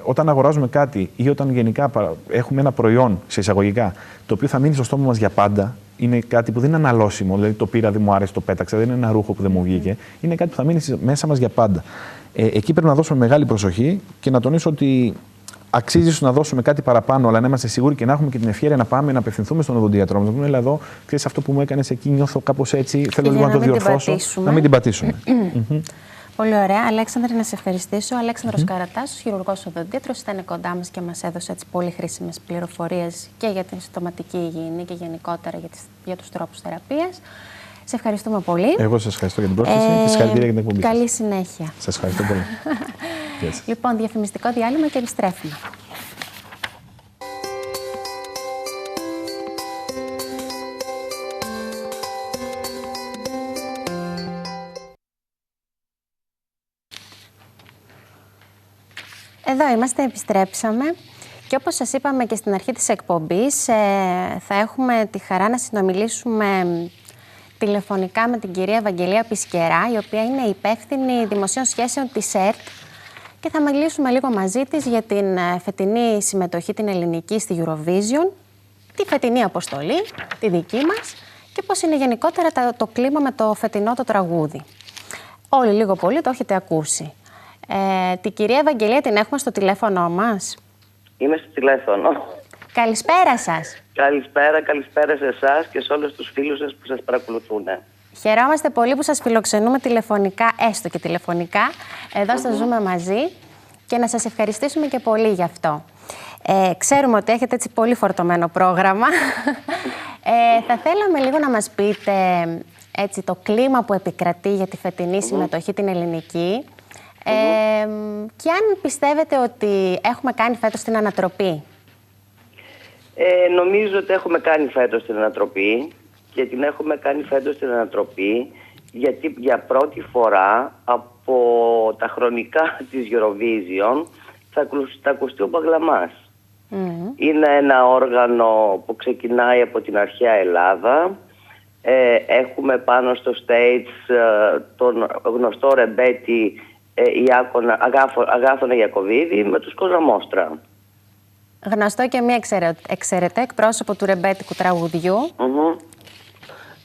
όταν αγοράζουμε κάτι ή όταν γενικά έχουμε ένα προϊόν, σε εισαγωγικά, το οποίο θα μείνει στο στόμα μας για πάντα, είναι κάτι που δεν είναι αναλώσιμο, δηλαδή το πήρα, δεν μου άρεσε, το πέταξα, δεν είναι ένα ρούχο που δεν μου βγήκε, είναι κάτι που θα μείνει μέσα μας για πάντα. Εκεί πρέπει να δώσουμε μεγάλη προσοχή και να τονίσω ότι αξίζει ίσως να δώσουμε κάτι παραπάνω, αλλά να είμαστε σίγουροι και να έχουμε και την ευκαιρία να πάμε να απευθυνθούμε στον οδοντίατρο. Να πούμε, έλα εδώ, ξέρεις αυτό που μου έκανες εκεί, νιώθω κάπως έτσι, θέλω λίγο να το διορθώσω. Να μην την πατήσουμε. Πολύ ωραία. Αλέξανδρε, να σε ευχαριστήσω. Ο Αλέξανδρος Καρατάς, χειρουργός οδοντίατρος, ήταν κοντά μας και μας έδωσε έτσι πολύ χρήσιμες πληροφορίες και για την στοματική υγιεινή και γενικότερα για τους τρόπους θεραπείας. Σε ευχαριστούμε πολύ. Εγώ σας ευχαριστώ για την πρόσκληση και συγχαρητήρια για την εκπομπή. Καλή συνέχεια. Σας ευχαριστώ πολύ. Λοιπόν, διαφημιστικό διάλειμμα και επιστρέφουμε. Εδώ είμαστε, επιστρέψαμε και όπως σας είπαμε και στην αρχή της εκπομπής, θα έχουμε τη χαρά να συνομιλήσουμε τηλεφωνικά με την κυρία Ευαγγελία Πισκερά, η οποία είναι υπεύθυνη δημοσίων σχέσεων της ΕΡΤ, και θα μιλήσουμε λίγο μαζί της για την φετινή συμμετοχή την ελληνική στη Eurovision, τη φετινή αποστολή, τη δική μας, και πώς είναι γενικότερα το κλίμα με το φετινό το τραγούδι. Όλοι λίγο πολύ το έχετε ακούσει. Την κυρία Ευαγγελία την έχουμε στο τηλέφωνο μας? Είμαι στο τηλέφωνο. Καλησπέρα σας. Καλησπέρα σε εσάς και σε όλους τους φίλους σας που σας παρακολουθούν. Χαιρόμαστε πολύ που σας φιλοξενούμε τηλεφωνικά, έστω και τηλεφωνικά, εδώ στο Ζούμε Μαζί και να σας ευχαριστήσουμε και πολύ γι' αυτό. Ξέρουμε ότι έχετε έτσι πολύ φορτωμένο πρόγραμμα. Θα θέλαμε λίγο να μας πείτε έτσι, το κλίμα που επικρατεί για τη φετινή συμμετοχή την ελληνική και αν πιστεύετε ότι έχουμε κάνει φέτος την ανατροπή. Νομίζω ότι έχουμε κάνει φέτος την ανατροπή και την έχουμε κάνει φέτος την ανατροπή γιατί για πρώτη φορά από τα χρονικά της Eurovision θα ακουστεί ο Μπαγλαμάς. Είναι ένα όργανο που ξεκινάει από την αρχαία Ελλάδα. Έχουμε πάνω στο stage τον γνωστό ρεμπέτη Αγάθωνα Ιακωβίδη με τους Κοζαμόστρα. Γνωστό και μία εξαιρετέ εκπρόσωπο του ρεμπέτικου τραγουδιού.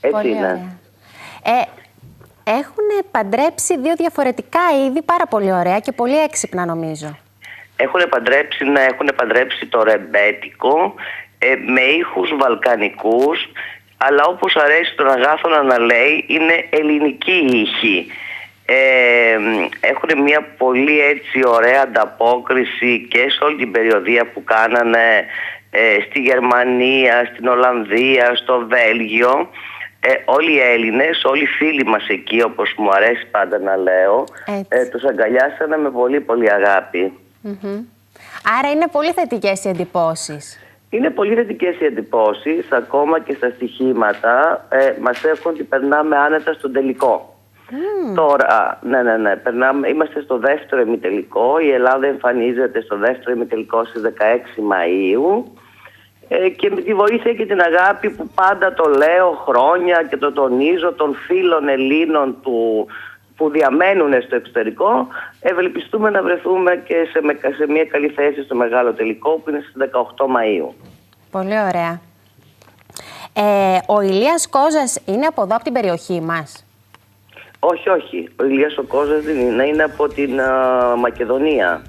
Έτσι πολύ είναι. Ωραία. Έχουν παντρέψει δύο διαφορετικά είδη, πάρα πολύ ωραία και πολύ έξυπνα νομίζω. Έχουν παντρέψει το ρεμπέτικο με ήχους βαλκανικούς, αλλά όπως αρέσει τον Αγάθωνα να λέει, είναι ελληνική ήχη. Έχουν μια πολύ έτσι ωραία ανταπόκριση και σε όλη την περιοδία που κάνανε στη Γερμανία, στην Ολλανδία, στο Βέλγιο. Όλοι οι Έλληνες, όλοι οι φίλοι μας εκεί, όπως μου αρέσει πάντα να λέω, τους αγκαλιάσανε με πολύ πολύ αγάπη. Άρα είναι πολύ θετικές οι εντυπώσεις. Είναι πολύ θετικές οι εντυπώσεις, ακόμα και στα στοιχήματα μας έχουν ότι περνάμε άνετα στον τελικό. Τώρα, είμαστε στο δεύτερο ημιτελικό, η Ελλάδα εμφανίζεται στο δεύτερο ημιτελικό στις 16 Μαΐου και με τη βοήθεια και την αγάπη που πάντα το λέω χρόνια και το τονίζω των φίλων Ελλήνων που διαμένουν στο εξωτερικό, ευελπιστούμε να βρεθούμε και σε μια καλή θέση στο μεγάλο τελικό που είναι στις 18 Μαΐου. Πολύ ωραία. Ο Ηλίας Κόζας είναι από εδώ, από την περιοχή μας? Όχι. Ο Ηλίας ο Κόζας δεν είναι από την Μακεδονία.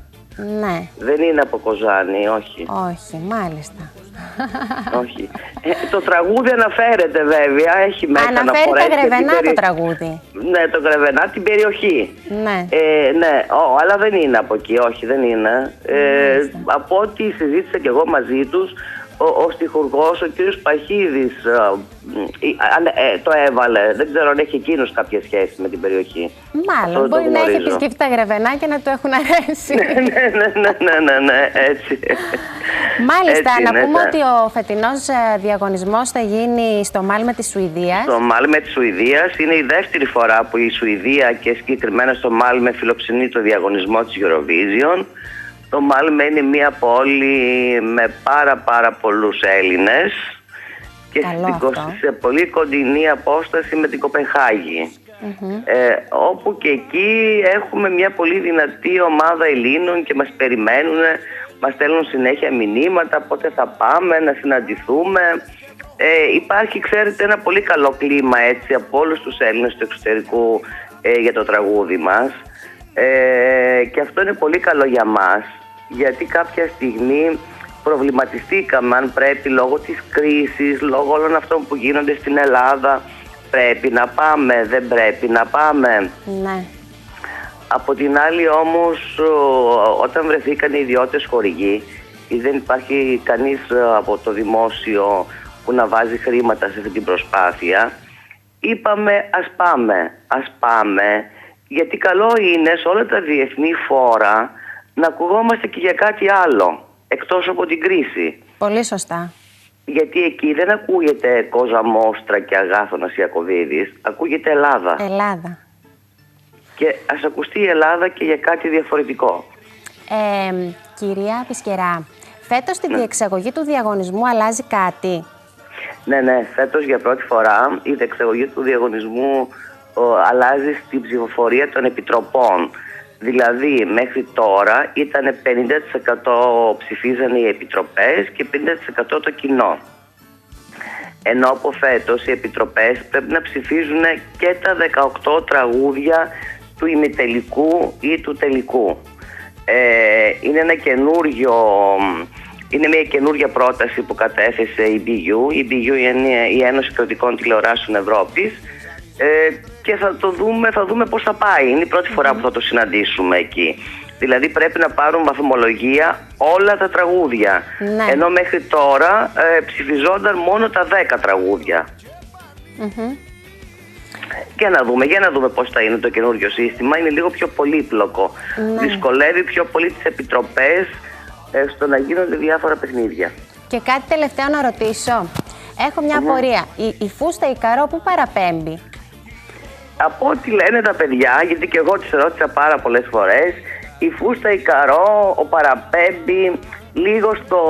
Ναι. Δεν είναι από Κοζάνη, όχι. Όχι, μάλιστα. Όχι. Το τραγούδι αναφέρεται βέβαια, έχει μέσα αναφέρει τα Γρεβενά το τραγούδι. Ναι, το Γρεβενά, την περιοχή. Ναι. Ναι, αλλά δεν είναι από εκεί, όχι, δεν είναι. Από ό,τι συζήτησα και εγώ μαζί τους, ο στιχουργός, ο κύριος Παχίδης το έβαλε. Δεν ξέρω αν έχει εκείνος κάποια σχέση με την περιοχή. Μάλλον, μπορεί να έχει επισκεφτεί τα Γρεβενά και να του έχουν αρέσει. Ναι, έτσι. Μάλιστα, έτσι, να πούμε ότι ο φετινός διαγωνισμός θα γίνει στο Μάλμε της Σουηδίας. Στο Μάλμε της Σουηδίας. Είναι η δεύτερη φορά που η Σουηδία και συγκεκριμένα στο Μάλμε φιλοξενεί το διαγωνισμό της Eurovision. Το Μάλμε είναι μια πόλη με πάρα πολλούς Έλληνες και σε πολύ κοντινή απόσταση με την Κοπενχάγη. Όπου και εκεί έχουμε μια πολύ δυνατή ομάδα Ελλήνων και μας περιμένουν, μας στέλνουν συνέχεια μηνύματα πότε θα πάμε να συναντηθούμε. Υπάρχει, ξέρετε, ένα πολύ καλό κλίμα έτσι από όλους τους Έλληνες του εξωτερικού για το τραγούδι μας. Και αυτό είναι πολύ καλό για μας, γιατί κάποια στιγμή προβληματιστήκαμε αν πρέπει λόγω της κρίσης, λόγω όλων αυτών που γίνονται στην Ελλάδα, πρέπει να πάμε, δεν πρέπει να πάμε. Ναι. Από την άλλη όμως, όταν βρεθήκαν οι ιδιώτες χορηγοί ή δεν υπάρχει κανείς από το δημόσιο που να βάζει χρήματα σε αυτή την προσπάθεια, είπαμε ας πάμε, γιατί καλό είναι σε όλα τα διεθνή φόρα να ακουγόμαστε και για κάτι άλλο, εκτός από την κρίση. Πολύ σωστά. Γιατί εκεί δεν ακούγεται Κοζαμόστρα και Αγάθωνας Ιακωβίδης, ακούγεται Ελλάδα. Και ας ακουστεί η Ελλάδα και για κάτι διαφορετικό. Κυρία Πισκερά, φέτος στη διεξαγωγή του διαγωνισμού αλλάζει κάτι? Ναι, φέτος για πρώτη φορά η διεξαγωγή του διαγωνισμού αλλάζει στην ψηφοφορία των επιτροπών. Δηλαδή μέχρι τώρα ήταν 50% ψηφίζανε οι επιτροπές και 50% το κοινό. Ενώ από φέτος οι επιτροπές πρέπει να ψηφίζουν και τα 18 τραγούδια του ημιτελικού ή του τελικού. Είναι ένα καινούριο Είναι μια καινούργια πρόταση που κατέθεσε η BU. Η BU είναι η Ένωση Κρατικών Τηλεοράσεων Ευρώπης. Και θα δούμε πώς θα πάει. Είναι η πρώτη φορά που θα το συναντήσουμε εκεί. Δηλαδή πρέπει να πάρουν βαθμολογία όλα τα τραγούδια. Ναι. Ενώ μέχρι τώρα ψηφιζόνταν μόνο τα 10 τραγούδια. Για να δούμε πώς θα είναι το καινούριο σύστημα. Είναι λίγο πιο πολύπλοκο. Ναι. Δυσκολεύει πιο πολύ τις επιτροπές στο να γίνονται διάφορα παιχνίδια. Και κάτι τελευταίο να ρωτήσω. Έχω μια απορία. Η φούστα Ικαρό πού παραπέμπει? Από ό,τι λένε τα παιδιά, γιατί και εγώ τις ρώτησα πάρα πολλές φορές, η φούστα Ικαρό παραπέμπει λίγο στο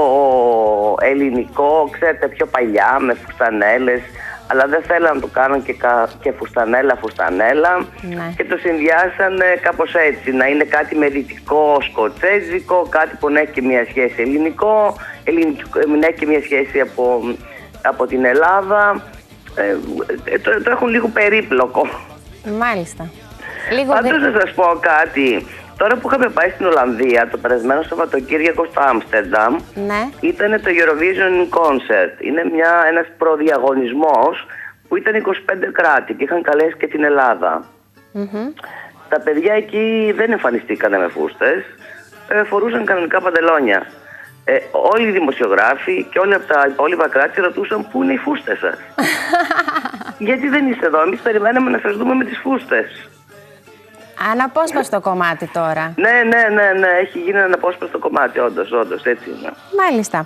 ελληνικό, ξέρετε, πιο παλιά, με φουστανέλες, αλλά δεν θέλαν να το κάνουν και φουστανέλα Ναι. και το συνδυάσανε κάπως έτσι, να είναι κάτι με δυτικό σκοτσέζικο, κάτι που να έχει και μια σχέση ελληνικό, να έχει και μια σχέση από την Ελλάδα. Το έχουν λίγο περίπλοκο. Μάλιστα. Πάντως να σας πω κάτι. Τώρα που είχαμε πάει στην Ολλανδία το περασμένο Σαββατοκύριακο στο Άμστερνταμ, Ναι. ήταν το Eurovision Concert. Είναι ένας προδιαγωνισμός που ήταν 25 κράτη και είχαν καλέσει και την Ελλάδα. Τα παιδιά εκεί δεν εμφανιστήκανε με φούστες, φορούσαν κανονικά παντελόνια. Όλοι οι δημοσιογράφοι και όλοι από τα υπόλοιπα κράτη ρωτούσαν πού είναι οι φούστες σας. Γιατί δεν είστε εδώ, εμείς περιμέναμε να σας δούμε με τις φούστες. Αναπόσπαστο κομμάτι τώρα. Ναι, έχει γίνει ένα αναπόσπαστο κομμάτι, όντως, έτσι είναι. Μάλιστα.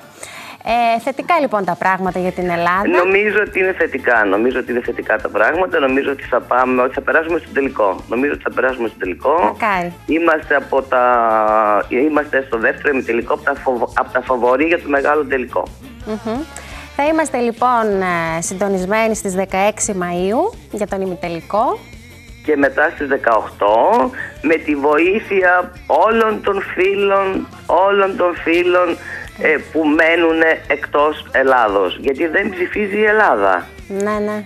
Θετικά λοιπόν τα πράγματα για την Ελλάδα. Νομίζω ότι είναι θετικά τα πράγματα. Νομίζω ότι θα περάσουμε στον τελικό. Μακάρι. Είμαστε στο δεύτερο ημιτελικό από τα φαβορί για το μεγάλο τελικό. Θα είμαστε λοιπόν συντονισμένοι στις 16 Μαΐου για τον ημιτελικό. Και μετά στις 18 με τη βοήθεια όλων των φίλων που μένουν εκτός Ελλάδος. Γιατί δεν ψηφίζει η Ελλάδα. Ναι.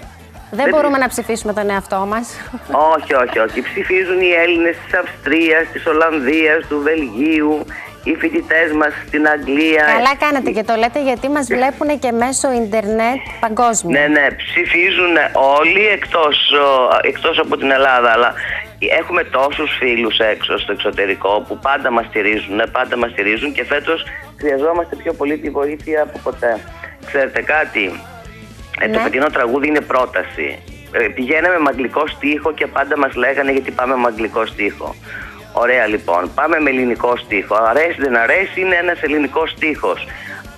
Δεν μπορούμε να ψηφίσουμε τον εαυτό μας. Όχι. Ψηφίζουν οι Έλληνες της Αυστρίας, της Ολλανδίας, του Βελγίου, οι φοιτητές μας στην Αγγλία. Καλά κάνετε και το λέτε, γιατί μας βλέπουν και μέσω ίντερνετ παγκόσμια. Ναι, ψηφίζουν όλοι εκτός από την Ελλάδα. Αλλά έχουμε τόσους φίλους έξω στο εξωτερικό που πάντα μας στηρίζουν και φέτος χρειαζόμαστε πιο πολύ τη βοήθεια από ποτέ. Ξέρετε κάτι, το φετινό τραγούδι είναι πρόταση. Πηγαίναμε με αγγλικό στίχο και πάντα μας λέγανε γιατί πάμε με αγγλικό στίχο. Ωραία λοιπόν, πάμε με ελληνικό στίχο. Αρέσει δεν αρέσει, είναι ένας ελληνικός στίχος.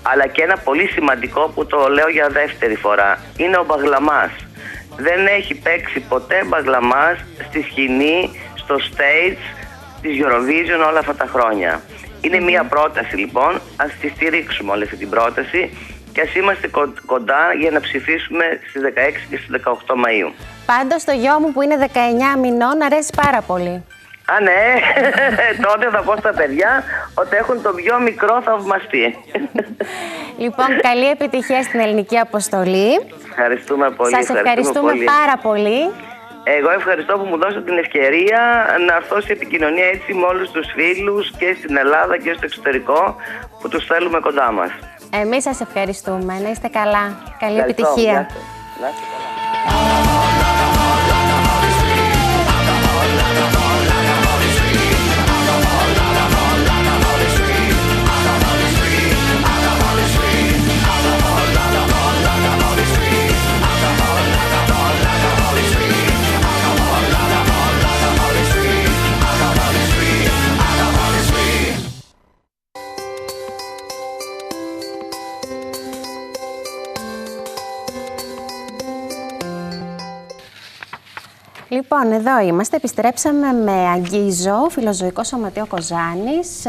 Αλλά και ένα πολύ σημαντικό που το λέω για δεύτερη φορά, είναι ο Μπαγλαμάς. Δεν έχει παίξει ποτέ Μπαγλαμάς στη σκηνή, στο stage της Eurovision όλα αυτά τα χρόνια. Είναι μια πρόταση λοιπόν, ας τη στηρίξουμε όλη αυτή την πρόταση και ας είμαστε κοντά για να ψηφίσουμε στις 16 και στις 18 Μαΐου. Πάντως το γιο μου που είναι 19 μηνών αρέσει πάρα πολύ. Α, ναι, τότε θα πω στα παιδιά ότι έχουν το πιο μικρό θαυμαστή. Λοιπόν, καλή επιτυχία στην ελληνική αποστολή. Ευχαριστούμε πολύ. Σας ευχαριστούμε πάρα πολύ. Εγώ ευχαριστώ που μου δώσατε την ευκαιρία να έρθω σε επικοινωνία έτσι με όλους τους φίλους και στην Ελλάδα και στο εξωτερικό που τους θέλουμε κοντά μας. Εμείς σας ευχαριστούμε. Να είστε καλά. Καλή επιτυχία. Να είστε καλά. Λοιπόν, εδώ είμαστε. Επιστρέψαμε με Αγγίζο, φιλοζωικό σωματείο Κοζάνης,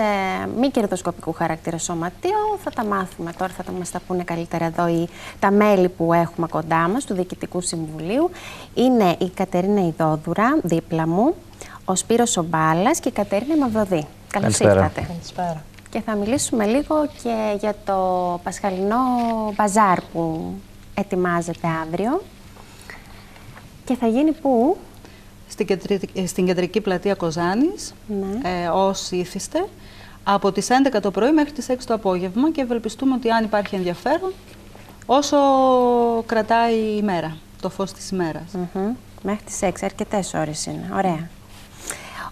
μη κερδοσκοπικού χαρακτήρα σωματείο. Θα τα μάθουμε τώρα, θα μας τα πούνε καλύτερα εδώ τα μέλη που έχουμε κοντά μας, του Διοικητικού Συμβουλίου. Είναι η Κατερίνα Ιδόδουρα, δίπλα μου, ο Σπύρος Ομπάλας και η Κατερίνα Μαυροδή. Καλώς ήρθατε. Καλησπέρα. Και θα μιλήσουμε λίγο και για το πασχαλινό μπαζάρ που ετοιμάζεται αύριο. Και θα γίνει πού? Στην κεντρική πλατεία Κοζάνης, Ναι. ως ήθιστε. από τις 11 το πρωί μέχρι τις 6 το απόγευμα και ευελπιστούμε ότι αν υπάρχει ενδιαφέρον, όσο κρατάει η ημέρα, το φως της ημέρας. Μέχρι τις 6, αρκετές ώρες είναι. Ωραία.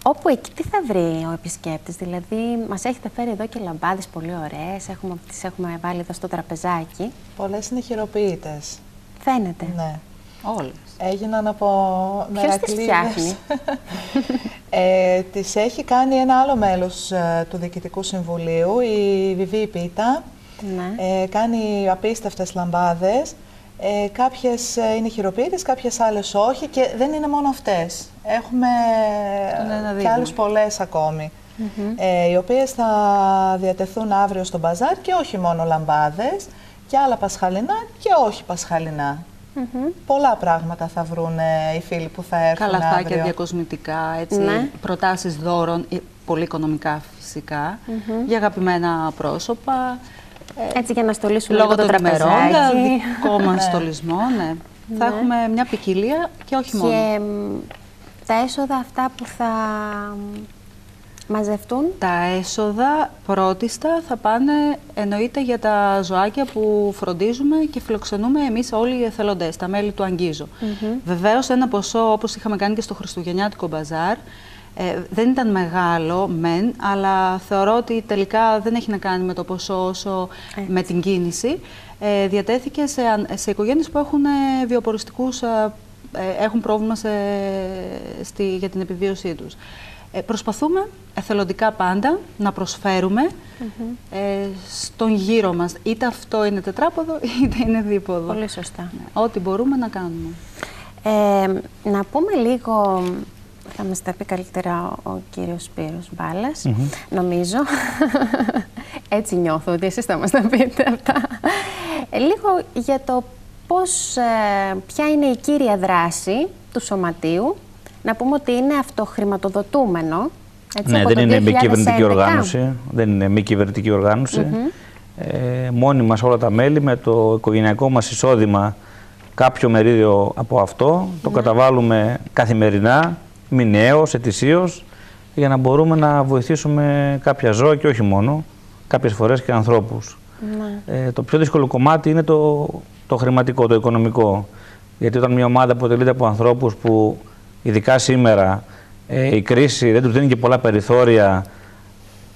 Όπου εκεί τι θα βρει ο επισκέπτης, δηλαδή μας έχετε φέρει εδώ και λαμπάδες πολύ ωραίες, τις έχουμε βάλει εδώ στο τραπεζάκι. Πολλές είναι χειροποίητες. Φαίνεται. Ναι. Όλες. Έγιναν από μερακλείδες. Ποιος τις φτιάχνει? Τις έχει κάνει ένα άλλο μέλος του Διοικητικού Συμβουλίου, η Βιβί Πίτα. Ναι. Κάνει απίστευτες λαμπάδες. Κάποιες είναι χειροποίητες, κάποιες άλλες όχι και δεν είναι μόνο αυτές. Έχουμε και άλλες πολλές ακόμη, οι οποίες θα διατεθούν αύριο στο μπαζάρ και όχι μόνο λαμπάδες, και άλλα πασχαλινά και όχι πασχαλινά. Πολλά πράγματα θα βρουν οι φίλοι που θα έρθουν καλαθάκια, αύριο. Διακοσμητικά, έτσι, προτάσεις δώρων, πολύ οικονομικά φυσικά, για αγαπημένα πρόσωπα. Έτσι για να στολίσουμε λόγω το τραπεζάκι. Δικό μας στολισμό, ναι. Θα έχουμε μια ποικιλία και όχι μόνο. Και τα έσοδα αυτά που θα μαζευτούν. Τα έσοδα πρώτιστα θα πάνε εννοείται για τα ζωάκια που φροντίζουμε και φιλοξενούμε εμείς όλοι οι εθελοντές, τα μέλη του Αγγίζου. Βεβαίως ένα ποσό, όπως είχαμε κάνει και στο Χριστουγεννιάτικο μπαζάρ, δεν ήταν μεγάλο μεν, αλλά θεωρώ ότι τελικά δεν έχει να κάνει με το ποσό όσο με την κίνηση. Διατέθηκε σε οικογένειες που έχουν βιοποριστικούς, έχουν πρόβλημα για την επιβίωσή τους. Προσπαθούμε εθελοντικά πάντα να προσφέρουμε στον γύρο μας. Είτε αυτό είναι τετράποδο, είτε είναι δίποδο. Πολύ σωστά. Ό,τι μπορούμε να κάνουμε. Να πούμε λίγο, θα μας τα πει καλύτερα ο κύριος Σπύρος Μπάλας, νομίζω. Έτσι νιώθω ότι εσείς θα μας τα πείτε αυτά. Λίγο για το πώς, ποια είναι η κύρια δράση του Σωματείου. Να πούμε ότι είναι αυτοχρηματοδοτούμενο. Έτσι, ναι, από δεν το είναι μη 2011. κυβερνητική οργάνωση. Δεν είναι μη κυβερνητική οργάνωση. Μόνοι μας όλα τα μέλη με το οικογενειακό μας εισόδημα, κάποιο μερίδιο από αυτό, το καταβάλουμε καθημερινά, μηνιαίως, ετησίως, για να μπορούμε να βοηθήσουμε κάποια ζώα και όχι μόνο, κάποιες φορές και ανθρώπους. Το πιο δύσκολο κομμάτι είναι το χρηματικό, το οικονομικό. Γιατί όταν μια ομάδα αποτελείται από ανθρώπους που ειδικά σήμερα η κρίση δεν τους δίνει και πολλά περιθώρια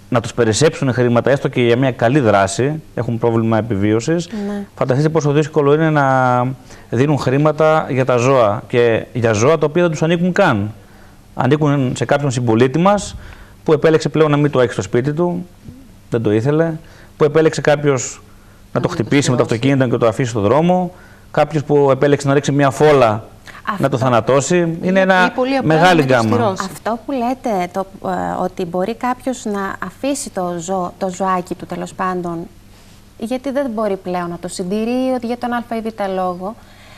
να τους περισσέψουν χρήματα, έστω και για μια καλή δράση, έχουν πρόβλημα επιβίωσης. Φανταστείτε πόσο δύσκολο είναι να δίνουν χρήματα για τα ζώα και για ζώα τα οποία δεν τους ανήκουν καν. Ανήκουν σε κάποιον συμπολίτη μας που επέλεξε πλέον να μην το έχει στο σπίτι του, δεν το ήθελε, που επέλεξε κάποιος να το χτυπήσει με το αυτοκίνητο και το αφήσει στον δρόμο, κάποιος που επέλεξε να ρίξει μια φόλα να το θανατώσει. Είναι ένα μεγάλη γκάμα. Αυτό που λέτε, ότι μπορεί κάποιος να αφήσει το ζωάκι του, τέλος πάντων, γιατί δεν μπορεί πλέον να το συντηρεί, ότι για τον α ή β λόγο,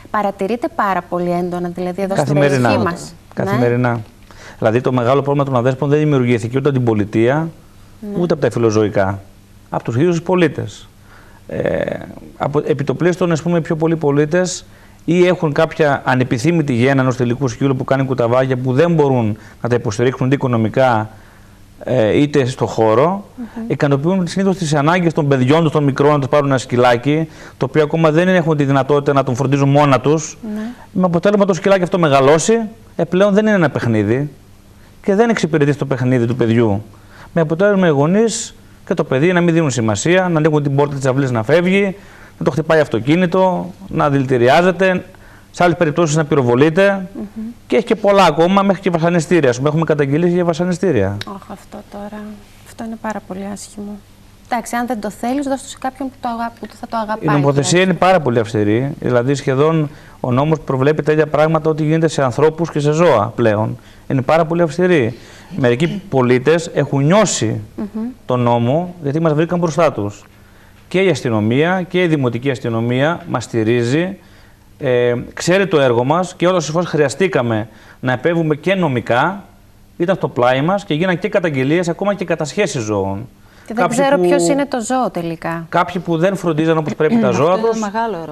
παρατηρείται πάρα πολύ έντονα, δηλαδή εδώ στην περιοχή μας. Καθημερινά. Ναι. Δηλαδή το μεγάλο πρόβλημα των αδέσπων δεν δημιουργήθηκε ούτε από την πολιτεία, ούτε από τα φιλοζωικά. Από τους ίδιους τους πολίτες. Επιτοπλίστων, ας πούμε, οι πιο πολλοί πολίτες ή έχουν κάποια ανεπιθύμητη γέννα ενός τελικού σκύλου που κάνει κουταβάγια που δεν μπορούν να τα υποστηρίξουν είτε οικονομικά είτε στο χώρο, ικανοποιούν συνήθως τις ανάγκες των παιδιών τους, των μικρών, να τους πάρουν ένα σκυλάκι, το οποίο ακόμα δεν έχουν τη δυνατότητα να τον φροντίζουν μόνα τους. Με αποτέλεσμα το σκυλάκι αυτό μεγαλώσει, πλέον δεν είναι ένα παιχνίδι και δεν εξυπηρετεί στο παιχνίδι του παιδιού. Με αποτέλεσμα οι γονείς και το παιδί να μην δίνουν σημασία, να ανοίγουν την πόρτα της αυλής να φεύγει, να το χτυπάει αυτοκίνητο, να δηλητηριάζεται, σε άλλες περιπτώσεις να πυροβολείται και έχει και πολλά ακόμα, μέχρι και βασανιστήρια. Έχουμε καταγγελίες για βασανιστήρια. Αυτό είναι πάρα πολύ άσχημο. Εντάξει, αν δεν το θέλεις, δώσ' το σε κάποιον που θα το αγαπάει. Η νομοθεσία είναι πάρα πολύ αυστηρή. Δηλαδή, σχεδόν ο νόμος προβλέπει τα ίδια πράγματα ό,τι γίνεται σε ανθρώπους και σε ζώα πλέον. Είναι πάρα πολύ αυστηρή. Μερικοί πολίτες έχουν νιώσει τον νόμο γιατί μας βρήκαν μπροστά τους. Και η αστυνομία και η δημοτική αστυνομία μας στηρίζει, ξέρει το έργο μας και όλες τις φορές χρειαστήκαμε να επέμβουμε και νομικά, ήταν στο πλάι μας και γίναν και καταγγελίες, ακόμα και κατασχέσεις ζώων. Και δεν ξέρω ποιος είναι το ζώο τελικά. Κάποιοι που δεν φροντίζαν όπως πρέπει τα ζώα τους,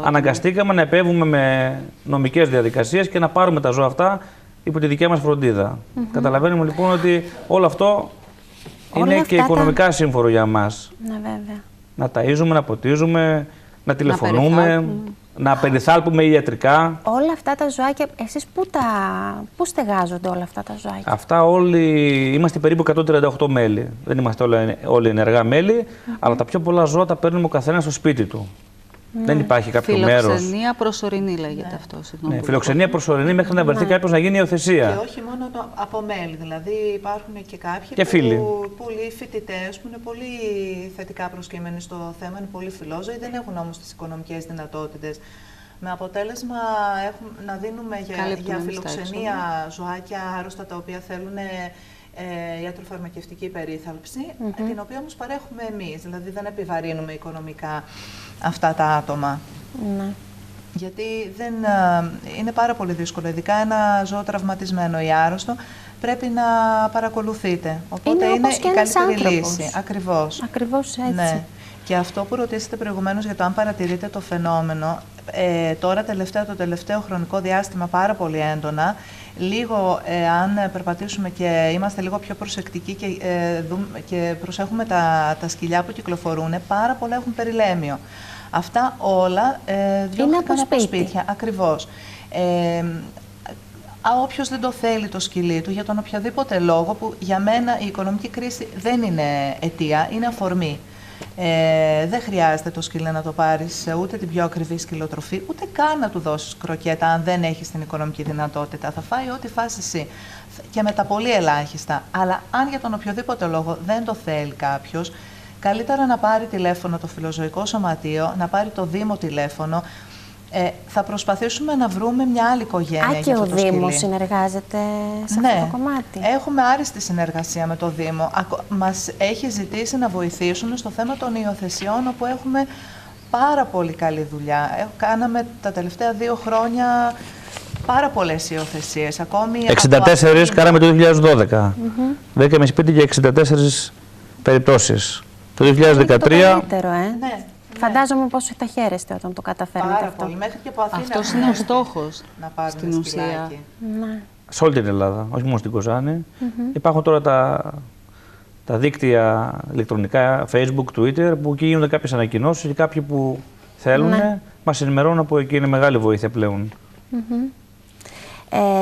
αναγκαστήκαμε να επέμβουμε με νομικές διαδικασίες και να πάρουμε τα ζώα αυτά υπό τη δικιά μας φροντίδα. Καταλαβαίνουμε λοιπόν ότι όλο αυτό είναι και οικονομικά σύμφωνο για μας. Ναι, βέβαια. Να ταΐζουμε, να ποτίζουμε, να τηλεφωνούμε, να περιθάλπουμε ιατρικά. Όλα αυτά τα ζωάκια, εσείς πού στεγάζονται όλα αυτά τα ζωάκια? Αυτά όλοι, είμαστε περίπου 138 μέλη. Δεν είμαστε όλοι ενεργά μέλη, αλλά τα πιο πολλά ζώα τα παίρνουμε ο καθένας στο σπίτι του. Δεν υπάρχει κάποιο μέρος. Φιλοξενία προσωρινή λέγεται αυτό. Ναι, φιλοξενία προσωρινή μέχρι να βρεθεί κάποιος να γίνει υιοθεσία. Και όχι μόνο από μέλη. Δηλαδή υπάρχουν και κάποιοι και φίλοι. Πολλοί φοιτητές που είναι πολύ θετικά προσκύμενοι στο θέμα, είναι πολύ φιλόζωοι, δεν έχουν όμως τις οικονομικές δυνατότητες. Με αποτέλεσμα να δίνουμε για φιλοξενία ζωάκια άρρωστα τα οποία θέλουν ιατροφαρμακευτική περίθαλψη, την οποία όμως παρέχουμε εμείς. Δηλαδή δεν επιβαρύνουμε οικονομικά αυτά τα άτομα. Γιατί είναι πάρα πολύ δύσκολο, ειδικά ένα ζώο τραυματισμένο ή άρρωστο, πρέπει να παρακολουθείτε. Οπότε είναι η καλύτερη λύση. Ακριβώς. Ακριβώς έτσι. Ναι. Και αυτό που ρωτήσατε προηγουμένως για το αν παρατηρείτε το φαινόμενο, τώρα το τελευταίο χρονικό διάστημα πάρα πολύ έντονα, λίγο αν περπατήσουμε και είμαστε λίγο πιο προσεκτικοί και προσέχουμε τα σκυλιά που κυκλοφορούν, πάρα πολλά έχουν περιλέμιο. Αυτά όλα διώχθηκαν από σπίτια. Ακριβώς. Όποιος δεν το θέλει το σκυλί του, για τον οποιοδήποτε λόγο, που για μένα η οικονομική κρίση δεν είναι αιτία, είναι αφορμή. Δεν χρειάζεται το σκυλί να το πάρεις ούτε την πιο ακριβή σκυλοτροφή, ούτε καν να του δώσεις κροκέτα αν δεν έχεις την οικονομική δυνατότητα. Θα φάει ό,τι φας εσύ και με τα πολύ ελάχιστα. Αλλά αν για τον οποιοδήποτε λόγο δεν το θέλει κάποιος, καλύτερα να πάρει τηλέφωνο το Φιλοζωικό Σωματείο, να πάρει το Δήμο τηλέφωνο. Θα προσπαθήσουμε να βρούμε μια άλλη οικογένεια. Και ο Δήμος συνεργάζεται σε αυτό το κομμάτι. Έχουμε άριστη συνεργασία με το Δήμο. Μας έχει ζητήσει να βοηθήσουν στο θέμα των υιοθεσιών, όπου έχουμε πάρα πολύ καλή δουλειά. Κάναμε τα τελευταία 2 χρόνια πάρα πολλές υιοθεσίες. 64 κάναμε το 2012. Βρήκαμε σπίτι για 64 περιπτώσεις. Το 2013... Το καλύτερο, ναι. Φαντάζομαι πόσο θα χαίρεστε όταν το καταφέρνετε πάρα αυτό. Πολύ. Μέχρι και από Αθήνα. Αυτός είναι ο στόχος στην ουσία. Ναι. Σε όλη την Ελλάδα, όχι μόνο στην Κοζάνη. Υπάρχουν τώρα τα δίκτυα ηλεκτρονικά, Facebook, Twitter, που εκεί γίνονται κάποιες ανακοινώσεις και κάποιοι που θέλουν μας ενημερώνουν από εκεί. Είναι μεγάλη βοήθεια πλέον.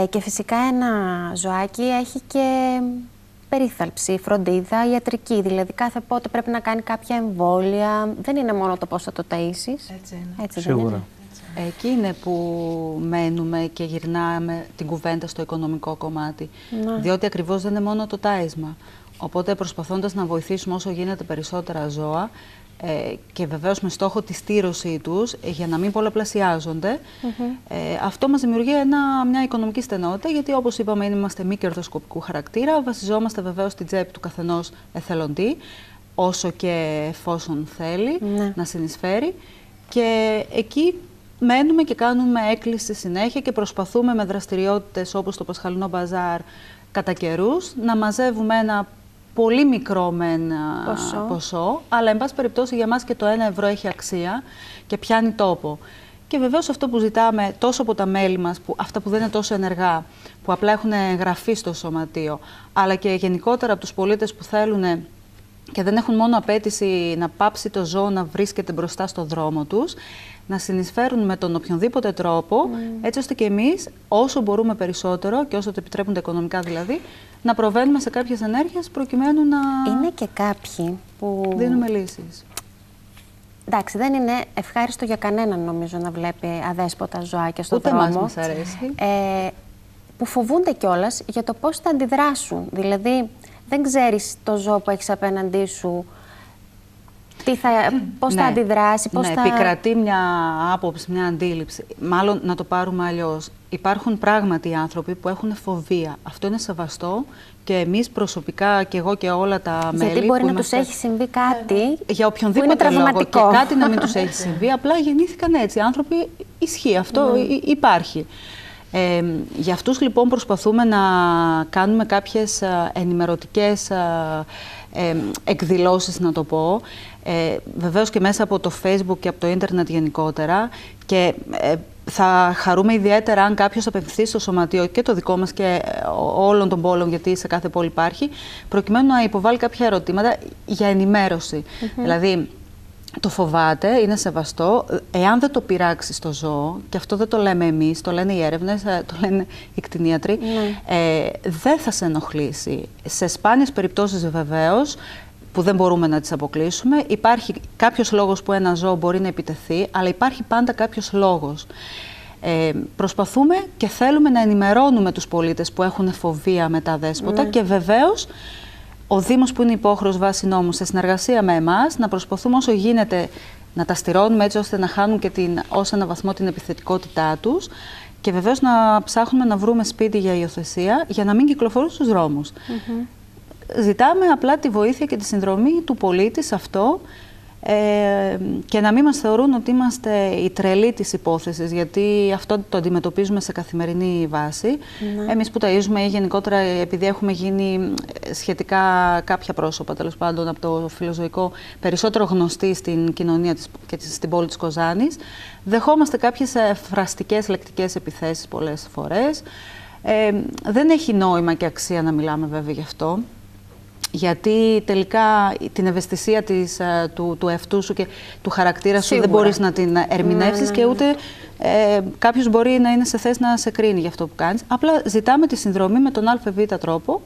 Και φυσικά ένα ζωάκι έχει και περίθαλψη, φροντίδα, ιατρική. Δηλαδή κάθε πότε πρέπει να κάνει κάποια εμβόλια. Δεν είναι μόνο το πώς θα το ταΐσεις. Έτσι είναι. Έτσι σίγουρα. δεν είναι. Εκεί είναι που μένουμε και γυρνάμε την κουβέντα στο οικονομικό κομμάτι. Διότι ακριβώς δεν είναι μόνο το τάισμα. Οπότε προσπαθώντας να βοηθήσουμε όσο γίνεται περισσότερα ζώα και βεβαίως με στόχο τη στήρωσή τους για να μην πολλαπλασιάζονται, αυτό μας δημιουργεί μια οικονομική στενότητα, γιατί όπως είπαμε είμαστε μη κερδοσκοπικού χαρακτήρα, βασιζόμαστε βεβαίως στην τσέπη του καθενός εθελοντή, όσο και εφόσον θέλει να συνεισφέρει, και εκεί μένουμε και κάνουμε έκκληση συνέχεια και προσπαθούμε με δραστηριότητες όπως το Πασχαλινό Μπαζάρ κατά καιρούς να μαζεύουμε ένα πολύ μικρό ποσό, αλλά εν πάση περιπτώσει για μας και το 1 ευρώ έχει αξία και πιάνει τόπο. Και βεβαίως αυτό που ζητάμε τόσο από τα μέλη μας, αυτά που δεν είναι τόσο ενεργά, που απλά έχουν εγγραφεί στο σωματείο, αλλά και γενικότερα από τους πολίτες που θέλουν και δεν έχουν μόνο απέτηση να πάψει το ζώο να βρίσκεται μπροστά στο δρόμο τους, να συνεισφέρουν με τον οποιονδήποτε τρόπο, έτσι ώστε και εμείς όσο μπορούμε περισσότερο και όσο το επιτρέπουν τα οικονομικά δηλαδή, να προβαίνουμε σε κάποιες ενέργειες προκειμένου να... Είναι και κάποιοι που... δίνουμε λύσεις. Εντάξει, δεν είναι ευχάριστο για κανέναν νομίζω να βλέπει αδέσποτα ζωάκια στον δρόμο. Ούτε μας αρέσει. Που φοβούνται κιόλας για το πώς θα αντιδράσουν. Δηλαδή, δεν ξέρεις το ζώο που έχεις απέναντί σου πώς θα αντιδράσει, πώς θα... επικρατεί μια άποψη, μια αντίληψη. Μάλλον να το πάρουμε αλλιώς. Υπάρχουν πράγματι άνθρωποι που έχουν φοβία. Αυτό είναι σεβαστό και εμείς προσωπικά και εγώ και όλα τα μέλη. Γιατί μπορεί να τους έχει συμβεί κάτι για οποιονδήποτε λόγο και κάτι να μην τους έχει συμβεί. Απλά γεννήθηκαν έτσι. Άνθρωποι, ισχύει αυτό, υπάρχει. Για αυτούς λοιπόν προσπαθούμε να κάνουμε κάποιες ενημερωτικές εκδηλώσεις, να το πω, βεβαίως και μέσα από το Facebook και από το ίντερνετ γενικότερα, και Θα χαρούμε ιδιαίτερα αν κάποιος απευθυνθεί στο σωματείο και το δικό μας και όλων των πόλεων, γιατί σε κάθε πόλη υπάρχει, προκειμένου να υποβάλει κάποια ερωτήματα για ενημέρωση. Δηλαδή, το φοβάται, είναι σεβαστό. Εάν δεν το πειράξει στο ζώο, και αυτό δεν το λέμε εμείς, το λένε οι έρευνες, το λένε οι κτηνίατροι, δεν θα σε ενοχλήσει. Σε σπάνιες περιπτώσεις βεβαίως, που δεν μπορούμε να τις αποκλείσουμε, υπάρχει κάποιος λόγος που ένα ζώο μπορεί να επιτεθεί, αλλά υπάρχει πάντα κάποιος λόγος. Προσπαθούμε και θέλουμε να ενημερώνουμε τους πολίτες που έχουν φοβία με τα δέσποτα και βεβαίως ο Δήμος, που είναι υπόχρεος βάσει νόμου, σε συνεργασία με εμάς, να προσπαθούμε όσο γίνεται να τα στηρώνουμε έτσι ώστε να χάνουν και ως ένα βαθμό την επιθετικότητά τους και βεβαίως να ψάχνουμε να βρούμε σπίτι για υιοθεσία για να μην κυκλοφορούν στους δρόμους. Ζητάμε απλά τη βοήθεια και τη συνδρομή του πολίτη σε αυτό και να μην μας θεωρούν ότι είμαστε οι τρελοί της υπόθεσης, γιατί αυτό το αντιμετωπίζουμε σε καθημερινή βάση. Εμείς που ταΐζουμε ή γενικότερα επειδή έχουμε γίνει σχετικά κάποια πρόσωπα, τέλος πάντων, από το φιλοζωικό, περισσότερο γνωστοί στην κοινωνία και στην πόλη της Κοζάνης, δεχόμαστε κάποιες φραστικές λεκτικές επιθέσεις πολλές φορές. Δεν έχει νόημα και αξία να μιλάμε βέβαια γι' αυτό. Γιατί τελικά την ευαισθησία του εαυτού σου και του χαρακτήρα σου δεν μπορείς να την ερμηνεύσεις και ούτε κάποιος μπορεί να είναι σε θέση να σε κρίνει για αυτό που κάνεις. Απλά ζητάμε τη συνδρομή με τον ΑΒ τρόπο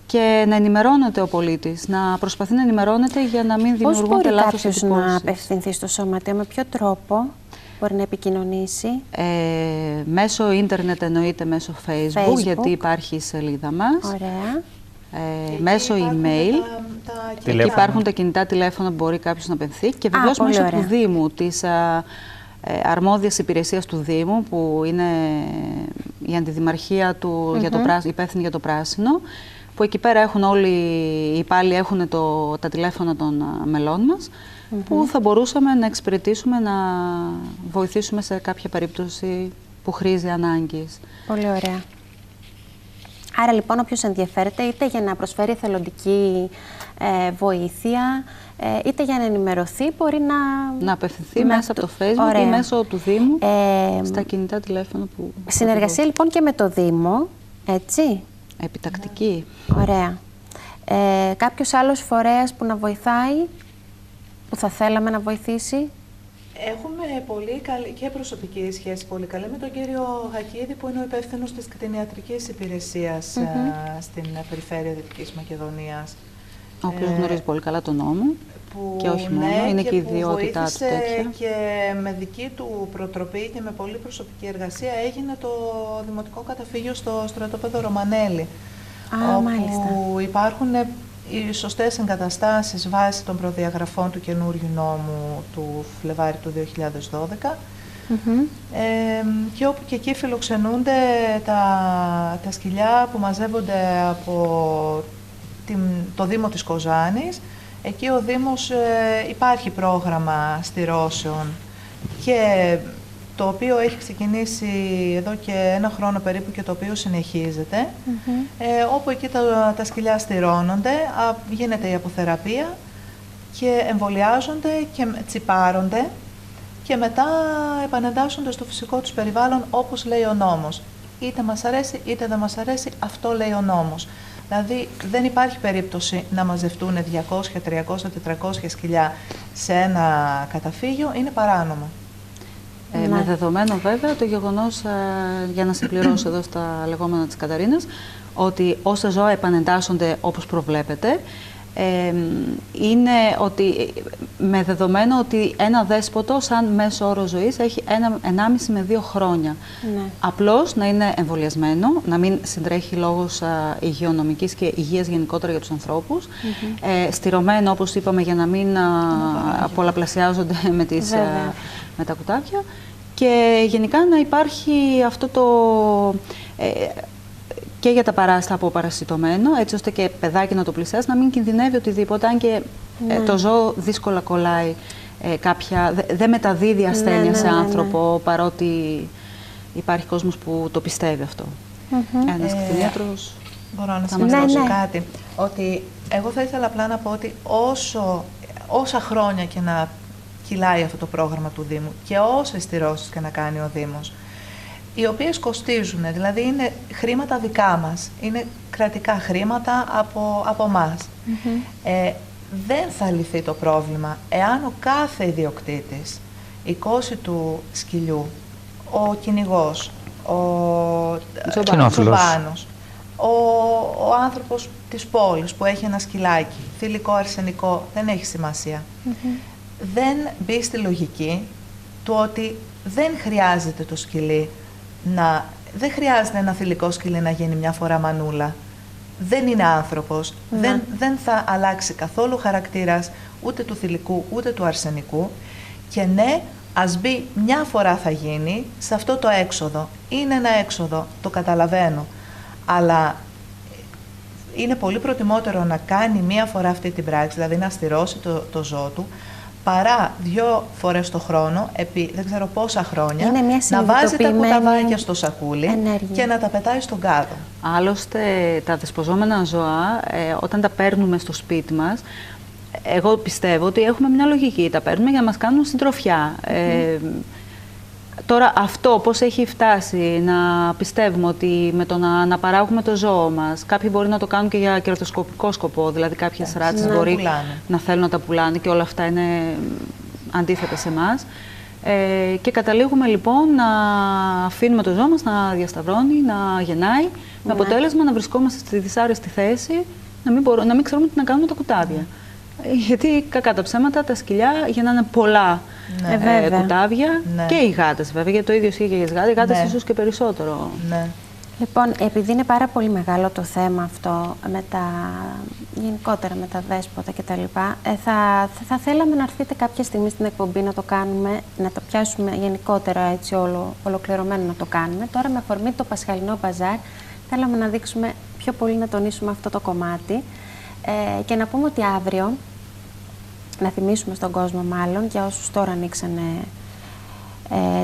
και να ενημερώνεται ο πολίτης, να προσπαθεί να ενημερώνεται για να μην δημιουργούνται λάθος εντυπώσεις. Πώς μπορεί κάποιος να απευθυνθεί στο σωματείο, με ποιο τρόπο μπορεί να επικοινωνήσει? Μέσω ίντερνετ, εννοείται μέσω Facebook, γιατί υπάρχει η σελίδα μας. Ωραία. Μέσω email. Υπάρχουν τα κινητά τηλέφωνα που μπορεί κάποιος να απευθυνθεί και βεβαίως μέσω του Δήμου, της αρμόδιας υπηρεσίας του Δήμου, που είναι η αντιδημαρχία του, υπεύθυνη για το πράσινο, που εκεί πέρα έχουν όλοι οι υπάλληλοι έχουν τα τηλέφωνα των μελών μας, που θα μπορούσαμε να εξυπηρετήσουμε, να βοηθήσουμε σε κάποια περίπτωση που χρήζει ανάγκης. Πολύ ωραία. Άρα λοιπόν όποιος ενδιαφέρεται είτε για να προσφέρει εθελοντική βοήθεια, είτε για να ενημερωθεί, μπορεί να απευθυνθεί μέσα από το Facebook ή μέσω του Δήμου στα κινητά τηλέφωνα που... Συνεργασία λοιπόν και με το Δήμο, έτσι. Επιτακτική. Ωραία. Κάποιος άλλος φορέας που να βοηθάει, που θα θέλαμε να βοηθήσει? Έχουμε πολύ καλή και προσωπική σχέση πολύ καλή με τον κύριο Χακίδη, που είναι ο υπεύθυνος της κτηνιατρικής υπηρεσίας στην περιφέρεια Δυτικής Μακεδονίας. Ο οποίος γνωρίζει πολύ καλά τον νόμο και όχι μόνο, είναι και η ιδιότητά του τέτοια. Και με δική του προτροπή και με πολύ προσωπική εργασία έγινε το Δημοτικό Καταφύγιο στο στρατόπεδο Ρωμανέλη. Όπου υπάρχουν οι σωστές εγκαταστάσεις βάσει των προδιαγραφών του καινούριου νόμου του Φλεβάρι του 2012 και όπου και εκεί φιλοξενούνται τα σκυλιά που μαζεύονται από το Δήμο της Κοζάνης. Εκεί ο Δήμος υπάρχει πρόγραμμα στηρώσεων και το οποίο έχει ξεκινήσει εδώ και 1 χρόνο περίπου και το οποίο συνεχίζεται, όπου εκεί τα σκυλιά στηρώνονται, γίνεται η αποθεραπεία και εμβολιάζονται και τσιπάρονται και μετά επανεντάσσονται στο φυσικό τους περιβάλλον όπως λέει ο νόμος. Είτε μας αρέσει είτε δεν μας αρέσει, αυτό λέει ο νόμος. Δηλαδή δεν υπάρχει περίπτωση να μαζευτούν 200, 300, 400 σκυλιά σε ένα καταφύγιο, είναι παράνομο. Με δεδομένο βέβαια το γεγονός, για να συμπληρώσω εδώ στα λεγόμενα της Καταρίνας, ότι όσα ζώα επανεντάσσονται όπως προβλέπετε, είναι ότι με δεδομένο ότι ένα δέσποτο σαν μέσο όρο ζωής έχει 1,5 με 2 χρόνια. Απλώς να είναι εμβολιασμένο, να μην συντρέχει λόγος υγειονομικής και υγείας γενικότερα για τους ανθρώπους, στηρωμένο όπως είπαμε για να μην πολλαπλασιάζονται με τα κουτάκια και γενικά να υπάρχει αυτό το... και για τα παράστα από παρασιτωμένο, έτσι ώστε και παιδάκι να το πλησιάσει, να μην κινδυνεύει οτιδήποτε, αν και το ζώο δύσκολα κολλάει δεν μεταδίδει ασθένεια σε άνθρωπο, παρότι υπάρχει κόσμος που το πιστεύει αυτό. Ένας κτηνίατρος... Μπορώ να συμμετάσχω κάτι, ότι εγώ θα ήθελα απλά να πω ότι όσα χρόνια κυλάει αυτό το πρόγραμμα του Δήμου και όσες στηρώσεις και να κάνει ο Δήμος, οι οποίες κοστίζουν, δηλαδή είναι χρήματα δικά μας, είναι κρατικά χρήματα από εμάς. Δεν θα λυθεί το πρόβλημα εάν ο κάθε ιδιοκτήτης, η κόση του σκυλιού, ο κυνηγός, ο τζομπάνος, ο άνθρωπος της πόλης που έχει ένα σκυλάκι, θηλυκό, αρσενικό, δεν έχει σημασία, δεν μπει στη λογική του ότι δεν χρειάζεται το σκυλί δεν χρειάζεται ένα θηλυκό σκυλί να γίνει μια φορά μανούλα. Δεν είναι άνθρωπος, δεν θα αλλάξει καθόλου χαρακτήρας ούτε του θηλυκού ούτε του αρσενικού και ναι, ας μπει μια φορά θα γίνει σε αυτό το έξοδο. Είναι ένα έξοδο, το καταλαβαίνω, αλλά είναι πολύ προτιμότερο να κάνει μία φορά αυτή την πράξη, δηλαδή να στηρώσει το ζώο του, παρά 2 φορές το χρόνο, επί δεν ξέρω πόσα χρόνια, να βάζει τα κουταβάκια στο σακούλι και να τα πετάει στον κάδο. Άλλωστε, τα δεσποζόμενα ζώα, όταν τα παίρνουμε στο σπίτι μας, εγώ πιστεύω ότι έχουμε μια λογική. Τα παίρνουμε για να μας κάνουν συντροφιά. Τώρα αυτό πώς έχει φτάσει να πιστεύουμε ότι με το να αναπαράγουμε το ζώο μας, κάποιοι μπορεί να το κάνουν και για κερδοσκοπικό σκοπό, δηλαδή κάποιες ράτσες μπορεί να θέλουν να τα πουλάνε και όλα αυτά είναι αντίθετα σε εμάς. Και καταλήγουμε λοιπόν να αφήνουμε το ζώο μας να διασταυρώνει, να γεννάει, με αποτέλεσμα να βρισκόμαστε στη δυσάρεστη θέση, να μην ξέρουμε τι να κάνουμε τα κουτάβια. Γιατί κακά τα ψέματα, τα σκυλιά γεννάνε πολλά κουτάβια και οι γάτες βέβαια, γιατί το ίδιο ισχύει και για τις γάτες, οι γάτες ίσως και περισσότερο. Λοιπόν, επειδή είναι πάρα πολύ μεγάλο το θέμα αυτό, γενικότερα με τα δέσποτα κτλ., θα θέλαμε να έρθετε κάποια στιγμή στην εκπομπή να το κάνουμε, να το πιάσουμε γενικότερα έτσι ολοκληρωμένο να το κάνουμε. Τώρα με αφορμή το Πασχαλινό Μπαζάρ, θέλαμε να δείξουμε πιο πολύ, να τονίσουμε αυτό το κομμάτι και να πούμε ότι αύριο, να θυμίσουμε στον κόσμο μάλλον, για όσους τώρα ανοίξανε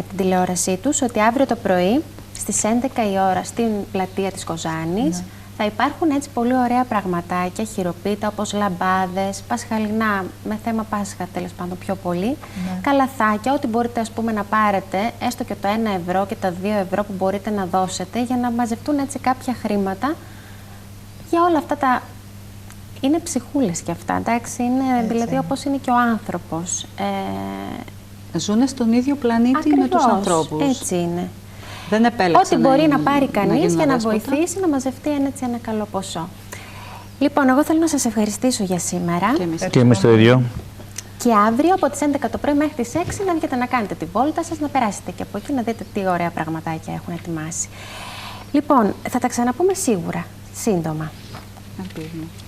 την τηλεόρασή τους, ότι αύριο το πρωί στις 11 η ώρα στην πλατεία της Κοζάνης θα υπάρχουν έτσι πολύ ωραία πραγματάκια, χειροποίητα όπως λαμπάδες, πασχαλινά, με θέμα Πάσχα τέλος πάντων πιο πολύ, καλαθάκια, ό,τι μπορείτε ας πούμε να πάρετε, έστω και το 1 ευρώ και τα 2 ευρώ που μπορείτε να δώσετε για να μαζευτούν έτσι κάποια χρήματα για όλα αυτά τα... Είναι ψυχούλες και αυτά, εντάξει, είναι δηλαδή όπως είναι και ο άνθρωπος. Ζούνε στον ίδιο πλανήτη ακριβώς, με τους ανθρώπους. Έτσι είναι. Δεν επέλεξαν ό,τι μπορεί να πάρει κανείς για να βοηθήσει να μαζευτεί ένα καλό ποσό. Λοιπόν, εγώ θέλω να σας ευχαριστήσω για σήμερα. Και εμείς το ίδιο. Και αύριο από τις 11 το πρωί μέχρι τις 6 να βγείτε να κάνετε τη βόλτα σας, να περάσετε και από εκεί να δείτε τι ωραία πραγματάκια έχουν ετοιμάσει. Λοιπόν, θα τα ξαναπούμε σίγουρα, σύντομα.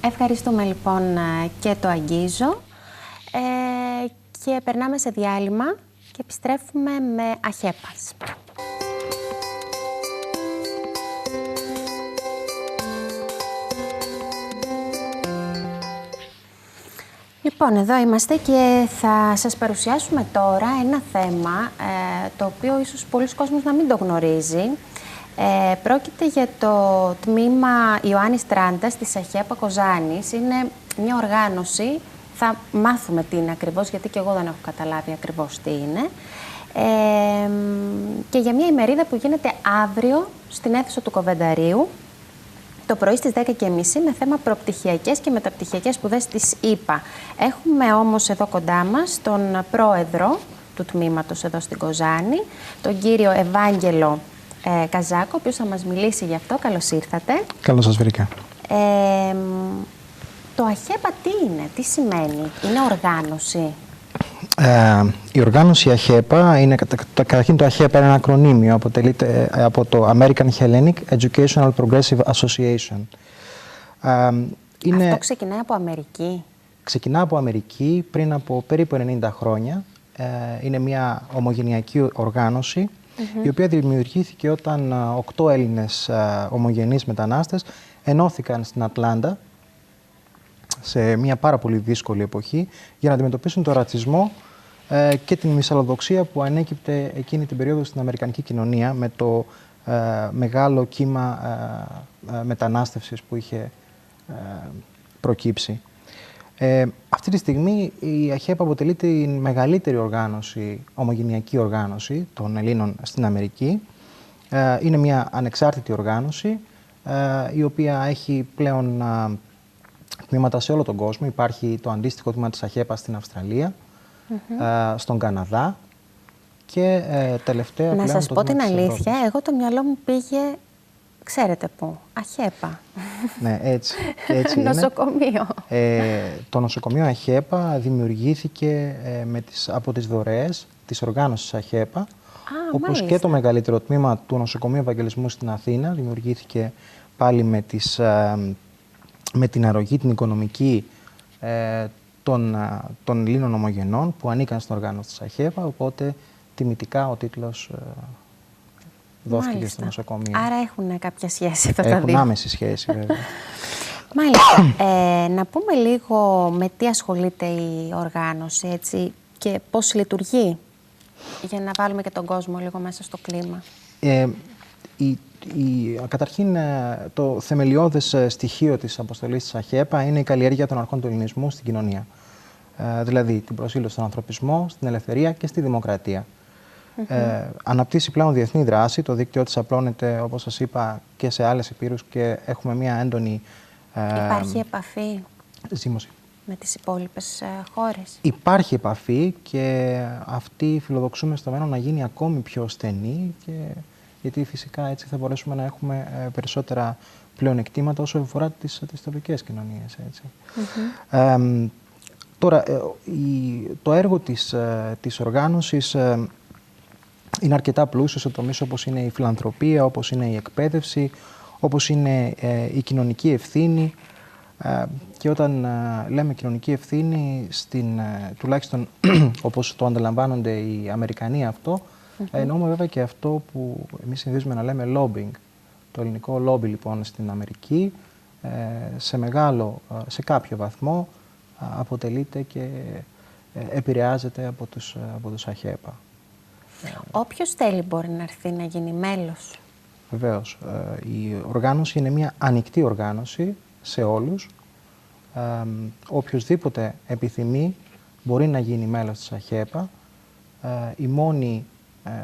Ευχαριστούμε λοιπόν και το Αγγίζο και περνάμε σε διάλειμμα και επιστρέφουμε με αχέπας. Λοιπόν, εδώ είμαστε και θα σας παρουσιάσουμε τώρα ένα θέμα το οποίο ίσως πολλοί κόσμος να μην το γνωρίζει. Πρόκειται για το τμήμα Ιωάννης Τράντας της ΑΧΕΠΑ Κοζάνης. Είναι μια οργάνωση, θα μάθουμε τι είναι ακριβώς, γιατί και εγώ δεν έχω καταλάβει ακριβώς τι είναι. Και για μια ημερίδα που γίνεται αύριο στην αίθουσα του Κοβενταρίου, το πρωί στις 10:30 με θέμα προπτυχιακές και μεταπτυχιακές σπουδές της ΙΠΑ. Έχουμε όμως εδώ κοντά μας τον πρόεδρο του τμήματος εδώ στην Κοζάνη, τον κύριο Ευάγγελο Καζάκο, ο οποίος θα μας μιλήσει γι' αυτό. Καλώς ήρθατε. Καλώς σας βρήκα. Το ΑΧΕΠΑ τι είναι, τι σημαίνει, είναι οργάνωση? Η οργάνωση ΑΧΕΠΑ είναι, καταρχήν το ΑΧΕΠΑ είναι ένα ακρονίμιο, αποτελείται από το American Hellenic Educational Progressive Association. Αυτό ξεκινάει από Αμερική? Ξεκινά από Αμερική πριν από περίπου 90 χρόνια. Είναι μια ομογενειακή οργάνωση, η οποία δημιουργήθηκε όταν 8 Έλληνες ομογενείς μετανάστες ενώθηκαν στην Ατλάντα σε μια πάρα πολύ δύσκολη εποχή για να αντιμετωπίσουν το ρατσισμό και την μυσαλλοδοξία που ανέκυπτε εκείνη την περίοδο στην αμερικανική κοινωνία με το μεγάλο κύμα μετανάστευσης που είχε προκύψει. Αυτή τη στιγμή η ΑΧΕΠ αποτελεί τη μεγαλύτερη οργάνωση, ομογενειακή οργάνωση των Ελλήνων στην Αμερική. Είναι μια ανεξάρτητη οργάνωση, η οποία έχει πλέον τμήματα σε όλο τον κόσμο. Υπάρχει το αντίστοιχο τμήμα της ΑΧΕΠΑ στην Αυστραλία, στον Καναδά και τελευταία να πλέον σας το πω τμήμα την της αλήθεια, Ευρώπης. εγώ το μυαλό μου πήγε, ξέρετε πού, ΑΧΕΠΑ. Ναι, έτσι είναι. Νοσοκομείο. Το νοσοκομείο ΑΧΕΠΑ δημιουργήθηκε από τις δωρεές της οργάνωσης ΑΧΕΠΑ, όπως μάλιστα. και το μεγαλύτερο τμήμα του Νοσοκομείου Ευαγγελισμού στην Αθήνα δημιουργήθηκε πάλι με την αρρωγή, την οικονομική των Ελλήνων ομογενών που ανήκαν στην οργάνωση της ΑΧΕΠΑ, οπότε τιμητικά ο τίτλος δόθηκε στο νοσοκομείο. Άρα έχουν κάποια σχέση αυτά τα δύο. Έχουν άμεση σχέση, βέβαια. Μάλιστα. Να πούμε λίγο με τι ασχολείται η οργάνωση, έτσι, και πώς λειτουργεί, για να βάλουμε και τον κόσμο λίγο μέσα στο κλίμα. Καταρχήν, το θεμελιώδες στοιχείο της αποστολής της ΑΧΕΠΑ είναι η καλλιέργεια των αρχών του ελληνισμού στην κοινωνία. Δηλαδή, την προσήλωση στον ανθρωπισμό, στην ελευθερία και στη δημοκρατία. Αναπτύσσει πλέον διεθνή δράση. Το δίκτυό της απλώνεται, όπως σας είπα, και σε άλλες υπήρους και έχουμε μια έντονη... Υπάρχει επαφή ζήμωση με τις υπόλοιπες χώρες? Υπάρχει επαφή και αυτή φιλοδοξούμε στο μέλλον να γίνει ακόμη πιο στενή, γιατί φυσικά έτσι θα μπορέσουμε να έχουμε περισσότερα πλεονεκτήματα όσο αφορά τις τοπικές κοινωνίες. Έτσι. Τώρα, το έργο της οργάνωσης είναι αρκετά πλούσιο σε τομείς όπως είναι η φιλανθρωπία, όπως είναι η εκπαίδευση, όπως είναι η κοινωνική ευθύνη. Και όταν λέμε κοινωνική ευθύνη, τουλάχιστον όπως το αντιλαμβάνονται οι Αμερικανοί αυτό, εννοούμε βέβαια και αυτό που εμείς συνηθίζουμε να λέμε lobbying. Το ελληνικό lobby λοιπόν στην Αμερική σε κάποιο βαθμό αποτελείται και επηρεάζεται από τους ΑΧΕΠΑ. Όποιος θέλει μπορεί να έρθει να γίνει μέλος? Βεβαίως. Η οργάνωση είναι μια ανοιχτή οργάνωση σε όλους. Οποιοσδήποτε επιθυμεί μπορεί να γίνει μέλος της ΑΧΕΠΑ.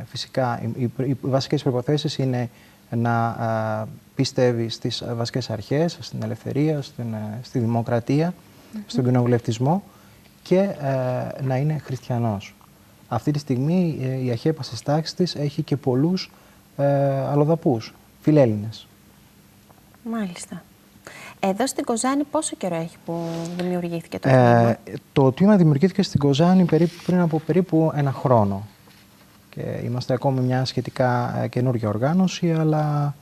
Φυσικά, οι βασικές προϋποθέσεις είναι να πιστεύει στις βασικές αρχές, στην ελευθερία, στη δημοκρατία, στον κοινοβουλευτισμό και να είναι χριστιανός. Αυτή τη στιγμή η ΑΧΕΠΑ στις τάξεις της έχει και πολλούς αλλοδαπούς, φιλέλληνες. Μάλιστα. Εδώ στην Κοζάνη πόσο καιρό έχει που δημιουργήθηκε το τμήμα? Το τμήμα δημιουργήθηκε στην Κοζάνη πριν από περίπου 1 χρόνο. Και είμαστε ακόμη μια σχετικά καινούργια οργάνωση, αλλά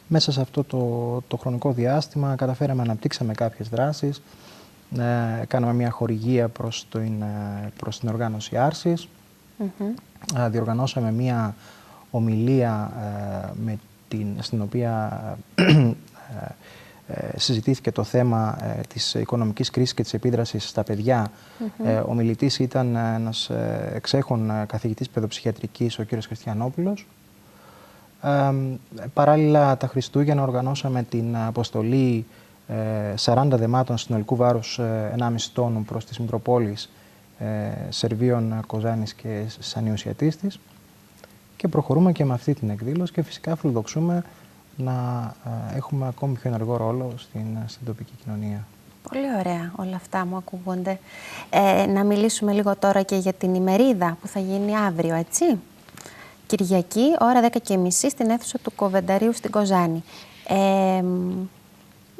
μέσα σε αυτό το χρονικό διάστημα καταφέραμε να αναπτύξαμε κάποιες δράσεις. Κάναμε μια χορηγία προς την οργάνωση Άρσης. Διοργανώσαμε μια ομιλία στην οποία συζητήθηκε το θέμα της οικονομικής κρίσης και της επίδρασης στα παιδιά. Ο μιλητής ήταν ένας εξέχων καθηγητής παιδοψυχιατρικής, ο κ. Χριστιανόπουλος. Παράλληλα, τα Χριστούγεννα οργανώσαμε την αποστολή 40 δεμάτων συνολικού βάρους 1,5 τόνου προς τις Μητροπόλεις Σερβίων, Κοζάνης και Σανιουσιατής της. Και προχωρούμε και με αυτή την εκδήλωση και φυσικά φιλοδοξούμε να έχουμε ακόμη πιο ενεργό ρόλο στην τοπική κοινωνία. Πολύ ωραία όλα αυτά μου ακούγονται. Να μιλήσουμε λίγο τώρα και για την ημερίδα που θα γίνει αύριο, έτσι. Κυριακή, ώρα 10:30 στην αίθουσα του Κοβενταρίου στην Κοζάνη.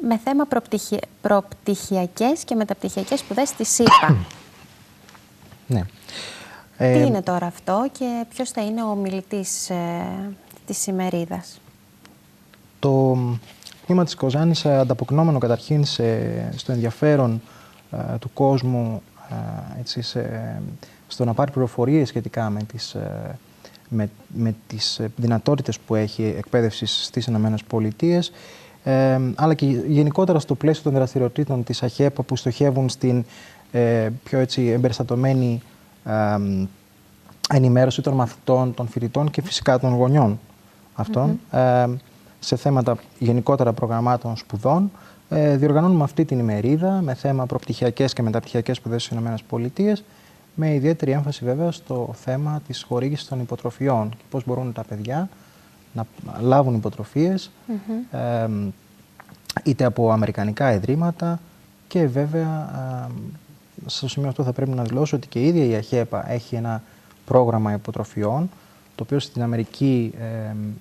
Με θέμα προπτυχιακές και μεταπτυχιακές σπουδές στη ΣΥΠΑ. Ναι. Τι είναι τώρα αυτό και ποιος θα είναι ο ομιλητής της ημερίδας? Το τμήμα της Κοζάνης, ανταποκρινόμενο καταρχήν στο ενδιαφέρον του κόσμου, στο να πάρει πληροφορίες σχετικά με τις δυνατότητες που έχει εκπαίδευση στις ΗΠΑ, αλλά και γενικότερα στο πλαίσιο των δραστηριοτήτων της ΑΧΕΠΑ που στοχεύουν στην πιο εμπεριστατωμένη ενημέρωση των μαθητών, των φοιτητών και φυσικά των γονιών αυτών σε θέματα γενικότερα προγραμμάτων σπουδών, Διοργανώνουμε αυτή την ημερίδα με θέμα προπτυχιακές και μεταπτυχιακές σπουδές στις ΗΠΑ, με ιδιαίτερη έμφαση βέβαια στο θέμα της χορήγησης των υποτροφιών και πώς μπορούν τα παιδιά να λάβουν υποτροφίες, είτε από αμερικανικά ιδρύματα, και βέβαια στο σημείο αυτό θα πρέπει να δηλώσω ότι και η ίδια η ΑΧΕΠΑ έχει ένα πρόγραμμα υποτροφιών, το οποίο στην Αμερική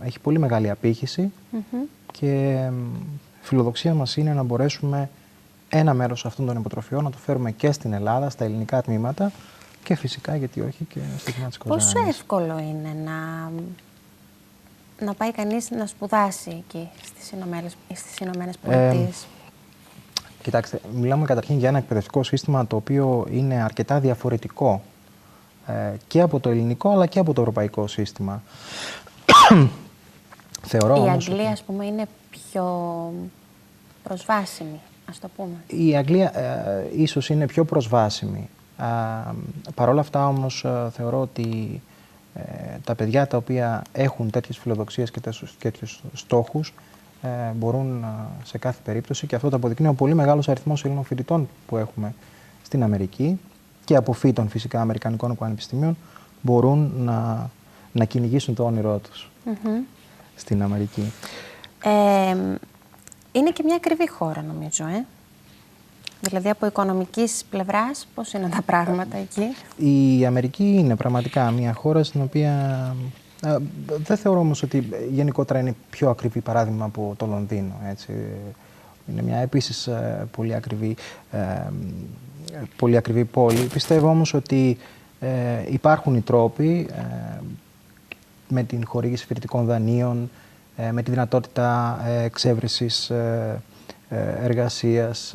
έχει πολύ μεγάλη απήχηση, και φιλοδοξία μας είναι να μπορέσουμε ένα μέρος αυτών των υποτροφιών να το φέρουμε και στην Ελλάδα, στα ελληνικά τμήματα, και φυσικά, γιατί όχι, και στο τμήμα της Κοζάνης. Πόσο εύκολο είναι να πάει κανείς να σπουδάσει εκεί στις Ηνωμένες Πολιτείες? Κοιτάξτε, μιλάμε καταρχήν για ένα εκπαιδευτικό σύστημα το οποίο είναι αρκετά διαφορετικό και από το ελληνικό αλλά και από το ευρωπαϊκό σύστημα. Θεωρώ η όμως Αγγλία, ας πούμε, είναι πιο προσβάσιμη, ας το πούμε. Η Αγγλία ίσως είναι πιο προσβάσιμη. Παρ' όλα αυτά όμως θεωρώ ότι τα παιδιά τα οποία έχουν τέτοιες φιλοδοξίες και τέτοιους στόχους μπορούν σε κάθε περίπτωση, και αυτό το αποδεικνύει ο πολύ μεγάλος αριθμός Ελλήνων φοιτητών που έχουμε στην Αμερική και αποφύτων φυσικά αμερικανικών πανεπιστημίων, μπορούν να κυνηγήσουν το όνειρό τους στην Αμερική. Είναι και μια ακριβή χώρα, νομίζω, Δηλαδή, από οικονομικής πλευράς, πώς είναι τα πράγματα εκεί? Η Αμερική είναι πραγματικά μια χώρα στην οποία δεν θεωρώ όμως ότι γενικότερα είναι πιο ακριβή, παράδειγμα, από το Λονδίνο. Έτσι. Είναι μια επίσης πολύ ακριβή πόλη. Πιστεύω όμως ότι υπάρχουν οι τρόποι με την χορήγηση φοιτητικών δανείων, με τη δυνατότητα εξέβρεσης εργασίας,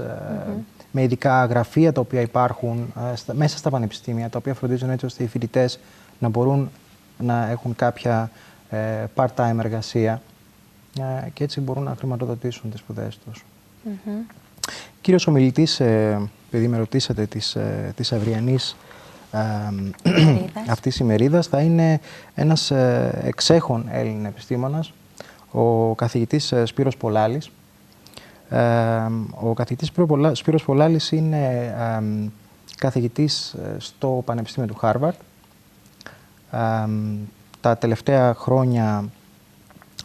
με ειδικά γραφεία τα οποία υπάρχουν μέσα στα πανεπιστήμια, τα οποία φροντίζουν έτσι ώστε οι φοιτητές να μπορούν να έχουν κάποια part-time εργασία και έτσι μπορούν να χρηματοδοτήσουν τις σπουδές τους. Κύριος ομιλητής, επειδή με ρωτήσατε της αυριανής αυτής της ημερίδας, θα είναι ένας εξέχων Έλλην επιστήμονας, ο καθηγητής Σπύρος Πολάλης. Ο καθηγητής Σπύρος Πολάλης είναι καθηγητής στο Πανεπιστήμιο του Χάρβαρντ. Τα τελευταία χρόνια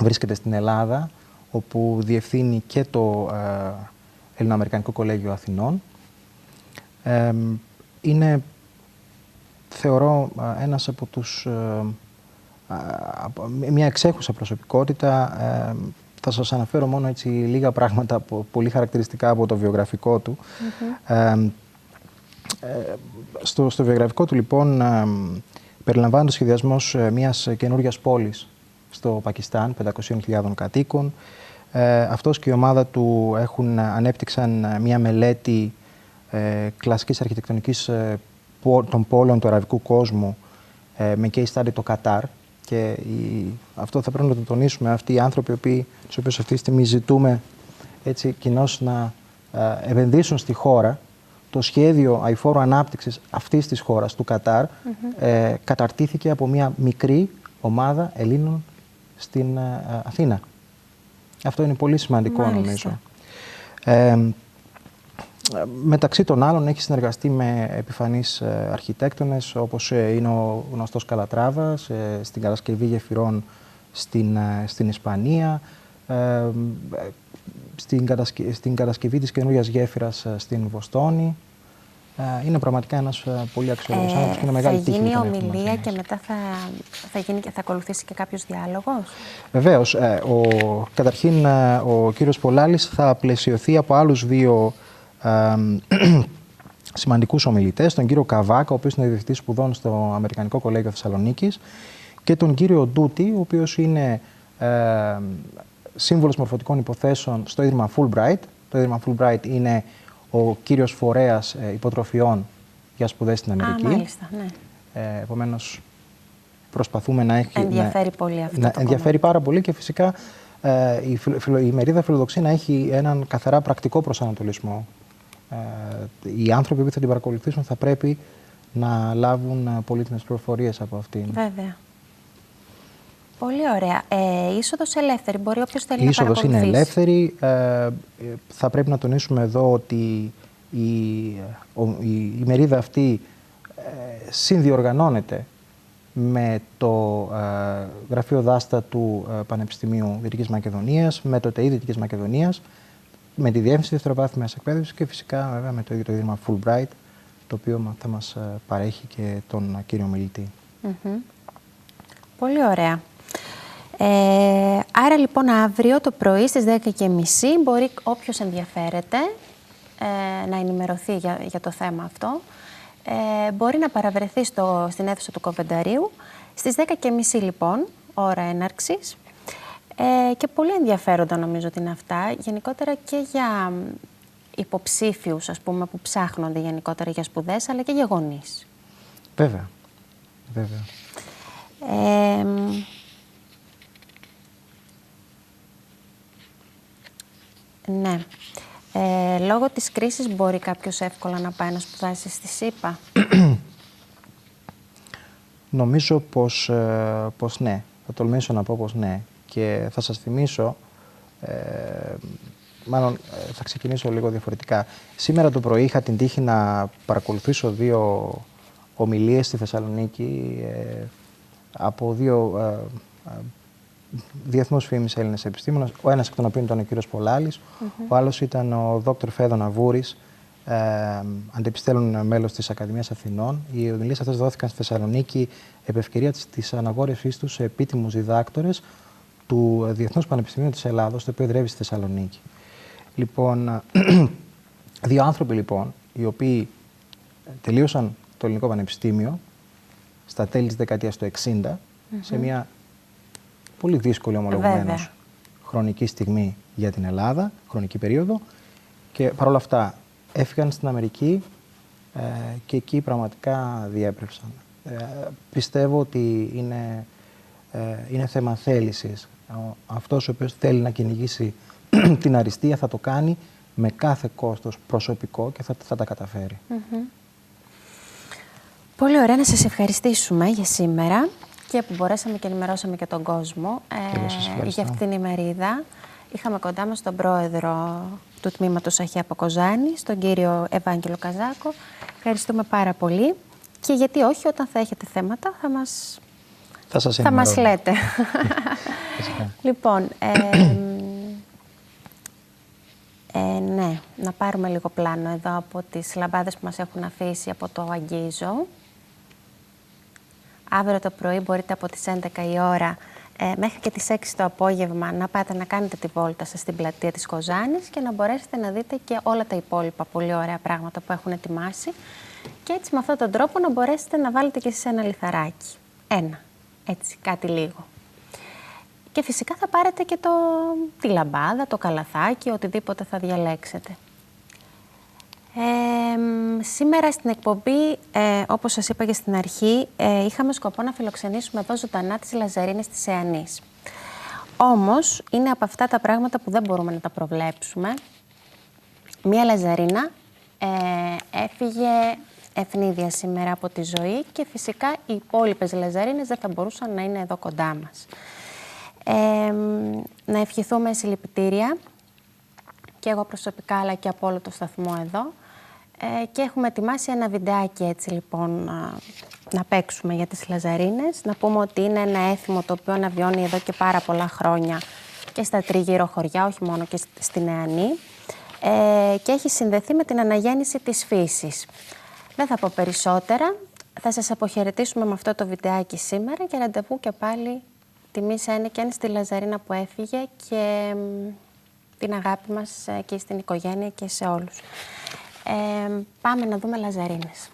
βρίσκεται στην Ελλάδα, όπου διευθύνει και το Ελληνοαμερικανικό Κολέγιο Αθηνών. Είναι, θεωρώ, ένας από μια εξέχουσα προσωπικότητα. Θα σας αναφέρω μόνο έτσι λίγα πράγματα πολύ χαρακτηριστικά από το βιογραφικό του. Στο βιογραφικό του, λοιπόν, περιλαμβάνει το σχεδιασμός μιας καινούργιας πόλης στο Πακιστάν, 500.000 κατοίκων. Αυτός και η ομάδα του ανέπτυξαν μια μελέτη κλασικής αρχιτεκτονικής των πόλεων του αραβικού κόσμου με case study το Κατάρ. Και αυτό θα πρέπει να το τονίσουμε, αυτοί οι άνθρωποι τους οποίους αυτή τη στιγμή ζητούμε έτσι κοινώς να επενδύσουν στη χώρα, το σχέδιο αειφόρου ανάπτυξης αυτής της χώρας, του Κατάρ, καταρτήθηκε από μια μικρή ομάδα Ελλήνων στην Αθήνα. Αυτό είναι πολύ σημαντικό, νομίζω. Μεταξύ των άλλων έχει συνεργαστεί με επιφανείς αρχιτέκτονες, όπως είναι ο γνωστός Καλατράβας, στην κατασκευή γεφυρών στην Ισπανία, στην κατασκευή της καινούργιας γέφυρας στην Βοστόνη. Είναι πραγματικά ένας πολύ αξιόλογος άνθρωπος και είναι μεγάλη τύχη. Θα γίνει ομιλία και μετά θα ακολουθήσει και κάποιος διάλογος? Βεβαίως. Καταρχήν, ο κύριος Πολάλης θα πλαισιωθεί από άλλους δύο σημαντικούς ομιλητές, τον κύριο Καβάκα, ο οποίος είναι διευθυντής σπουδών στο Αμερικανικό Κολέγιο Θεσσαλονίκης, και τον κύριο Ντούτη, ο οποίος είναι σύμβουλος μορφωτικών υποθέσεων στο Ίδρυμα Fulbright. Το Ίδρυμα Fulbright είναι ο κύριος φορέας υποτροφιών για σπουδές στην Αμερική. Μάλιστα, ναι. Επομένως, προσπαθούμε να έχει... Ενδιαφέρει πολύ αυτό. Ενδιαφέρει πάρα πολύ, και φυσικά η ημερίδα φιλοδοξεί να έχει έναν καθαρά πρακτικό προσανατολισμό. Οι άνθρωποι που θα την παρακολουθήσουν θα πρέπει να λάβουν πολύτιμες πληροφορίες από αυτήν. Βέβαια. Πολύ ωραία. Είσοδος ελεύθερη, μπορεί όποιος θέλει να παρακολουθήσει. Η είσοδος είναι ελεύθερη. Θα πρέπει να τονίσουμε εδώ ότι η μερίδα αυτή συνδιοργανώνεται με το Γραφείο Δάστα του Πανεπιστημίου Δυτικής Μακεδονίας, με το ΤΕΙ Δυτικής Μακεδονίας, με τη Διεύθυνση Δευτεροβάθμιας Εκπαίδευσης και φυσικά βέβαια με το ίδιο το Ίδρυμα Fulbright, το οποίο θα μας παρέχει και τον κύριο μιλητή. Πολύ ωραία. Άρα λοιπόν αύριο το πρωί στις 10:30 μπορεί όποιος ενδιαφέρεται να ενημερωθεί για το θέμα αυτό. Μπορεί να παραβρεθεί στην αίθουσα του Κοβενταρίου στις 10:30 λοιπόν, ώρα έναρξης. Και πολύ ενδιαφέροντα νομίζω ότι είναι αυτά, γενικότερα και για υποψήφιους, ας πούμε, που ψάχνονται γενικότερα για σπουδές, αλλά και για γονείς. Βέβαια. Βέβαια. Ναι. Λόγω της κρίσης μπορεί κάποιος εύκολα να πάει να σπουδάσει στη ΣΥΠΑ? Νομίζω πως ναι. Θα τολμήσω να πω πως ναι. Και θα σας θυμίσω, μάλλον θα ξεκινήσω λίγο διαφορετικά. Σήμερα το πρωί είχα την τύχη να παρακολουθήσω 2 ομιλίες στη Θεσσαλονίκη από 2 διεθνούς φήμης Έλληνες επιστήμονες. Ο ένας εκ των οποίων ήταν ο κύριος Πολάλης, ο άλλος ήταν ο Δόκτωρ Φέδωνα Βούρης, αντεπιστέλλον μέλος της Ακαδημίας Αθηνών. Οι ομιλίες αυτές δόθηκαν στη Θεσσαλονίκη επ' ευκαιρία της αναγόρευσής τους σε επίτιμους διδάκτορες του Διεθνούς Πανεπιστημίου της Ελλάδος, το οποίο εδρεύει στη Θεσσαλονίκη. Λοιπόν, 2 άνθρωποι λοιπόν, οι οποίοι τελείωσαν το Ελληνικό Πανεπιστήμιο στα τέλη της δεκαετίας του 60, σε μια πολύ δύσκολη ομολογουμένως χρονική στιγμή για την Ελλάδα, χρονική περίοδο, και παρόλα αυτά έφυγαν στην Αμερική και εκεί πραγματικά διέπρευσαν. Πιστεύω ότι είναι θέμα θέλησης. Αυτός ο οποίος θέλει να κυνηγήσει την αριστεία θα το κάνει με κάθε κόστος προσωπικό και θα τα καταφέρει. Πολύ ωραία, να σας ευχαριστήσουμε για σήμερα και που μπορέσαμε και ενημερώσαμε και τον κόσμο για αυτήν την ημερίδα. Είχαμε κοντά μας τον πρόεδρο του τμήματος Αχαία Ποκοζάνη, τον κύριο Ευάγγελο Καζάκο. Ευχαριστούμε πάρα πολύ. Και γιατί όχι, όταν θα έχετε θέματα θα μας λέτε. Λοιπόν, ναι, να πάρουμε λίγο πλάνο εδώ από τις λαμπάδες που μας έχουν αφήσει από το Αγγίζο. Αύριο το πρωί μπορείτε από τις 11 η ώρα μέχρι και τις 6 το απόγευμα να πάτε να κάνετε τη βόλτα σας στην πλατεία της Κοζάνης και να μπορέσετε να δείτε και όλα τα υπόλοιπα πολύ ωραία πράγματα που έχουν ετοιμάσει. Και έτσι με αυτόν τον τρόπο να μπορέσετε να βάλετε και εσείς ένα λιθαράκι. Έτσι, κάτι λίγο. Και φυσικά θα πάρετε και τη λαμπάδα, το καλαθάκι, οτιδήποτε θα διαλέξετε. Σήμερα στην εκπομπή, όπως σας είπα και στην αρχή, είχαμε σκοπό να φιλοξενήσουμε εδώ ζωντανά τις Λαζαρίνες της Εανής. Όμως, είναι από αυτά τα πράγματα που δεν μπορούμε να τα προβλέψουμε. Μία Λαζαρίνα έφυγε ευνίδια σήμερα από τη ζωή και φυσικά οι υπόλοιπες Λαζαρίνες δεν θα μπορούσαν να είναι εδώ κοντά μας. Να ευχηθούμε συλληπιτήρια και εγώ προσωπικά αλλά και από όλο το σταθμό εδώ και έχουμε ετοιμάσει ένα βιντεάκι έτσι λοιπόν να παίξουμε για τις Λαζαρίνες. Να πούμε ότι είναι ένα έθιμο το οποίο αναβιώνει εδώ και πάρα πολλά χρόνια και στα τριγύρω χωριά, όχι μόνο και στην Εανή, και έχει συνδεθεί με την αναγέννηση της φύσης. Δεν θα πω περισσότερα, θα σας αποχαιρετήσουμε με αυτό το βιντεάκι σήμερα και ραντεβού και πάλι τιμή σε ένα και αν στη Λαζαρίνα που έφυγε και την αγάπη μας και στην οικογένεια και σε όλους. Πάμε να δούμε Λαζαρίνες.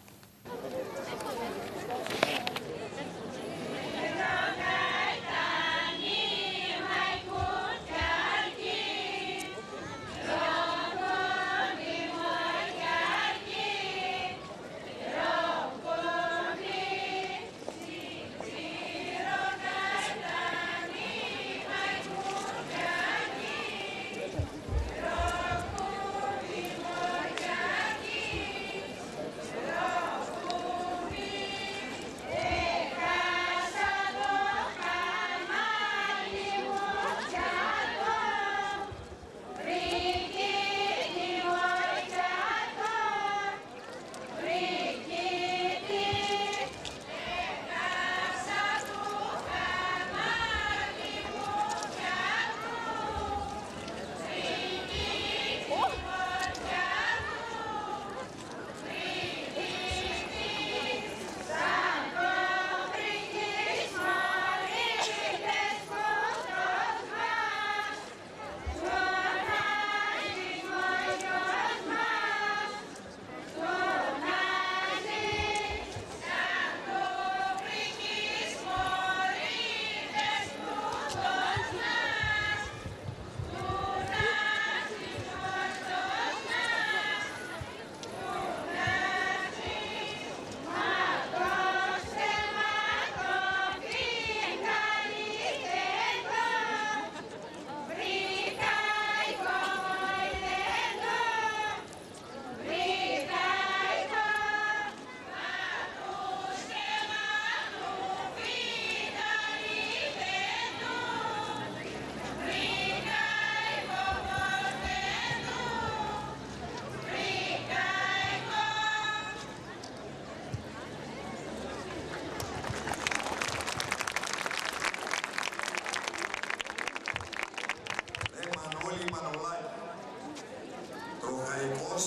Μανολός,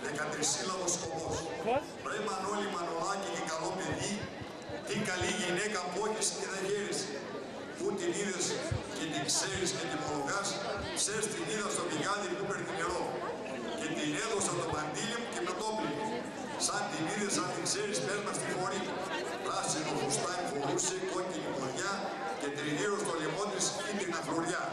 13σύλλαβος σκοπός. Βρέμαν όλοι Μανολάκι και καλό παιδί, τι καλή γυναίκα που έχεις και δεν χαίρεσαι. Πού την είδες και την ξέρεις και την μολογάς, ξέρεις την είδα στο πηγάδι που παίρνει νερό. Και την έδωσα το μαντίλι μου και με το όπλη. Σαν την είδες, αν την ξέρεις, πες μας τη φορή. Πράσινο φουστάνι φορούσε, κόκκινη κλονιά και τριγύρω στο λαιμό της κίτρινα φλουριά.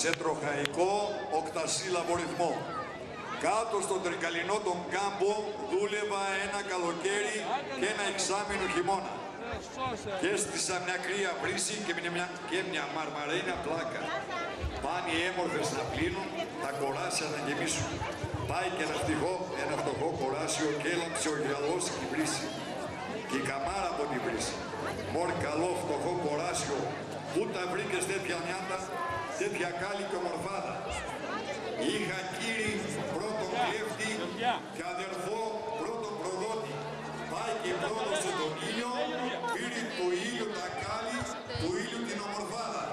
Σε τροχαϊκό οκτασύλλαβο ρυθμό. Κάτω στον Τρικαλινό τον κάμπο δούλευα ένα καλοκαίρι και ένα εξάμηνο χειμώνα. Και έστησα μια κρύα βρύση και μια μαρμαρένα πλάκα. Πάνε οι έμορφες να πλύνουν, τα κοράσια να γεμίσουν. Πάει και ένα φτωχό κοράσιο και έλαμψε ο γυαλός στην βρύση. Και η καμάρα από την βρύση. Μωρ καλό φτωχό κοράσιο, πού τα βρήκες τέτοια νιάτα, τέτοια κάλλη και ομορφάδα. Είχα κύριε πρώτον κλέφτη και αδερφό πρώτον πρόδωσε τον ήλιο, πήρε του ήλιου τα κάλλη, του ήλιου την ομορφάδα.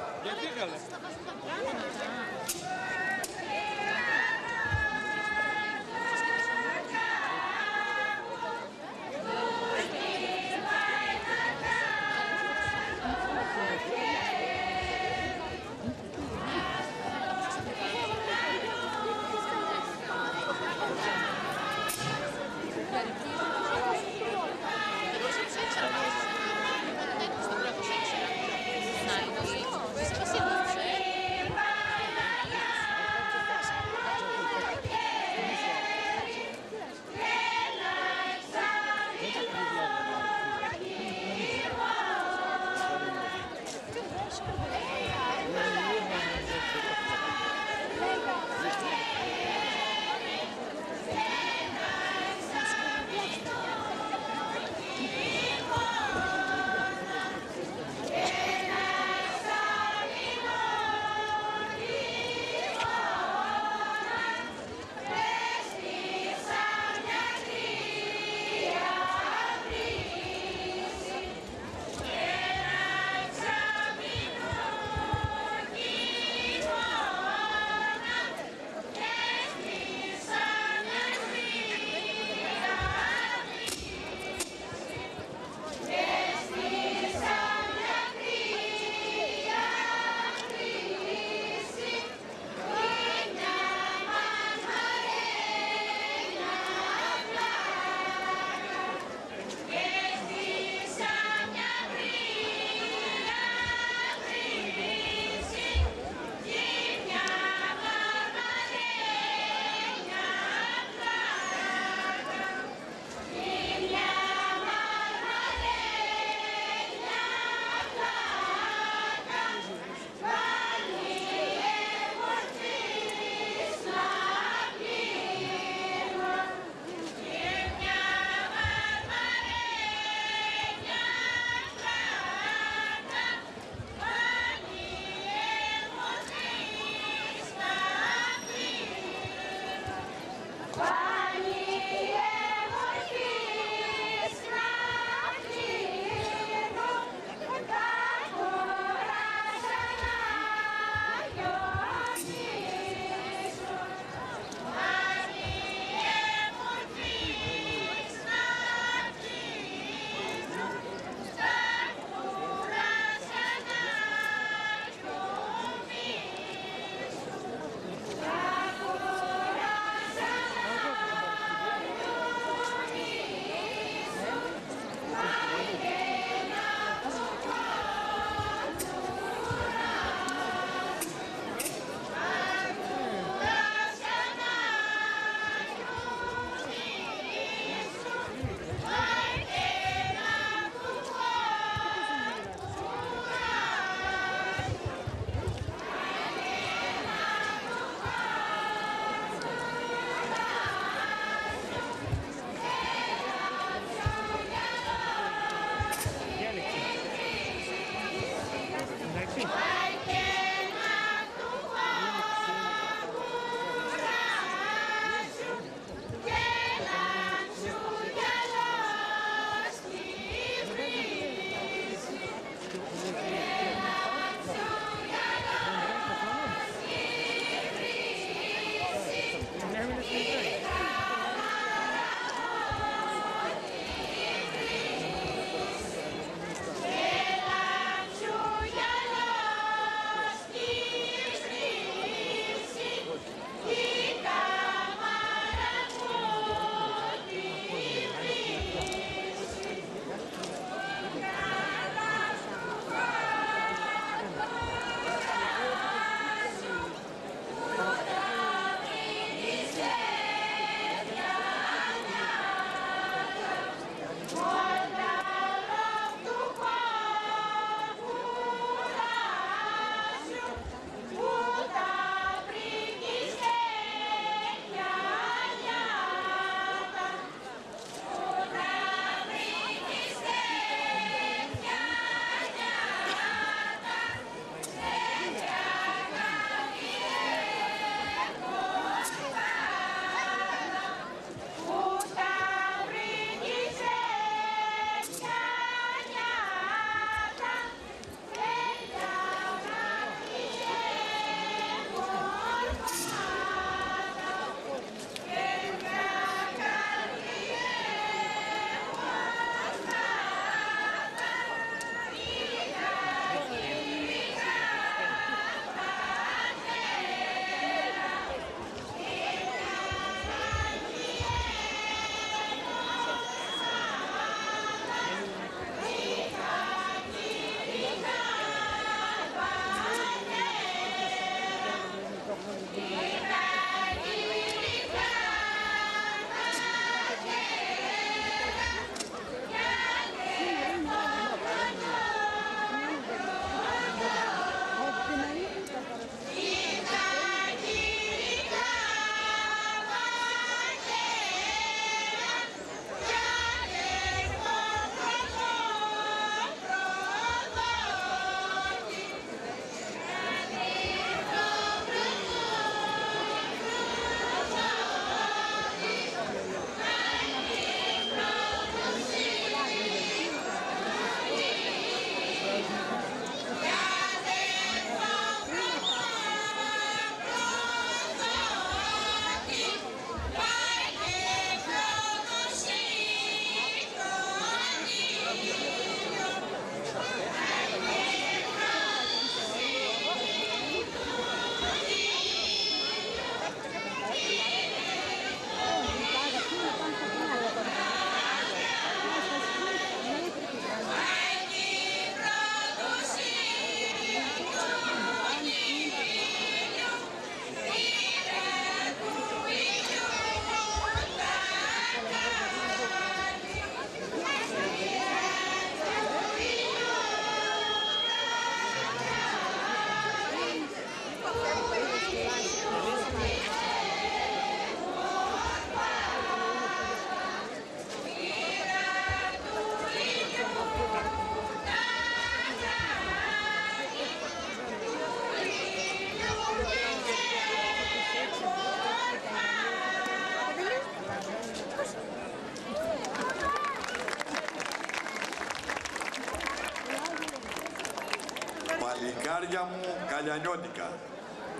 παλικάρια μου καλιανιώτικα,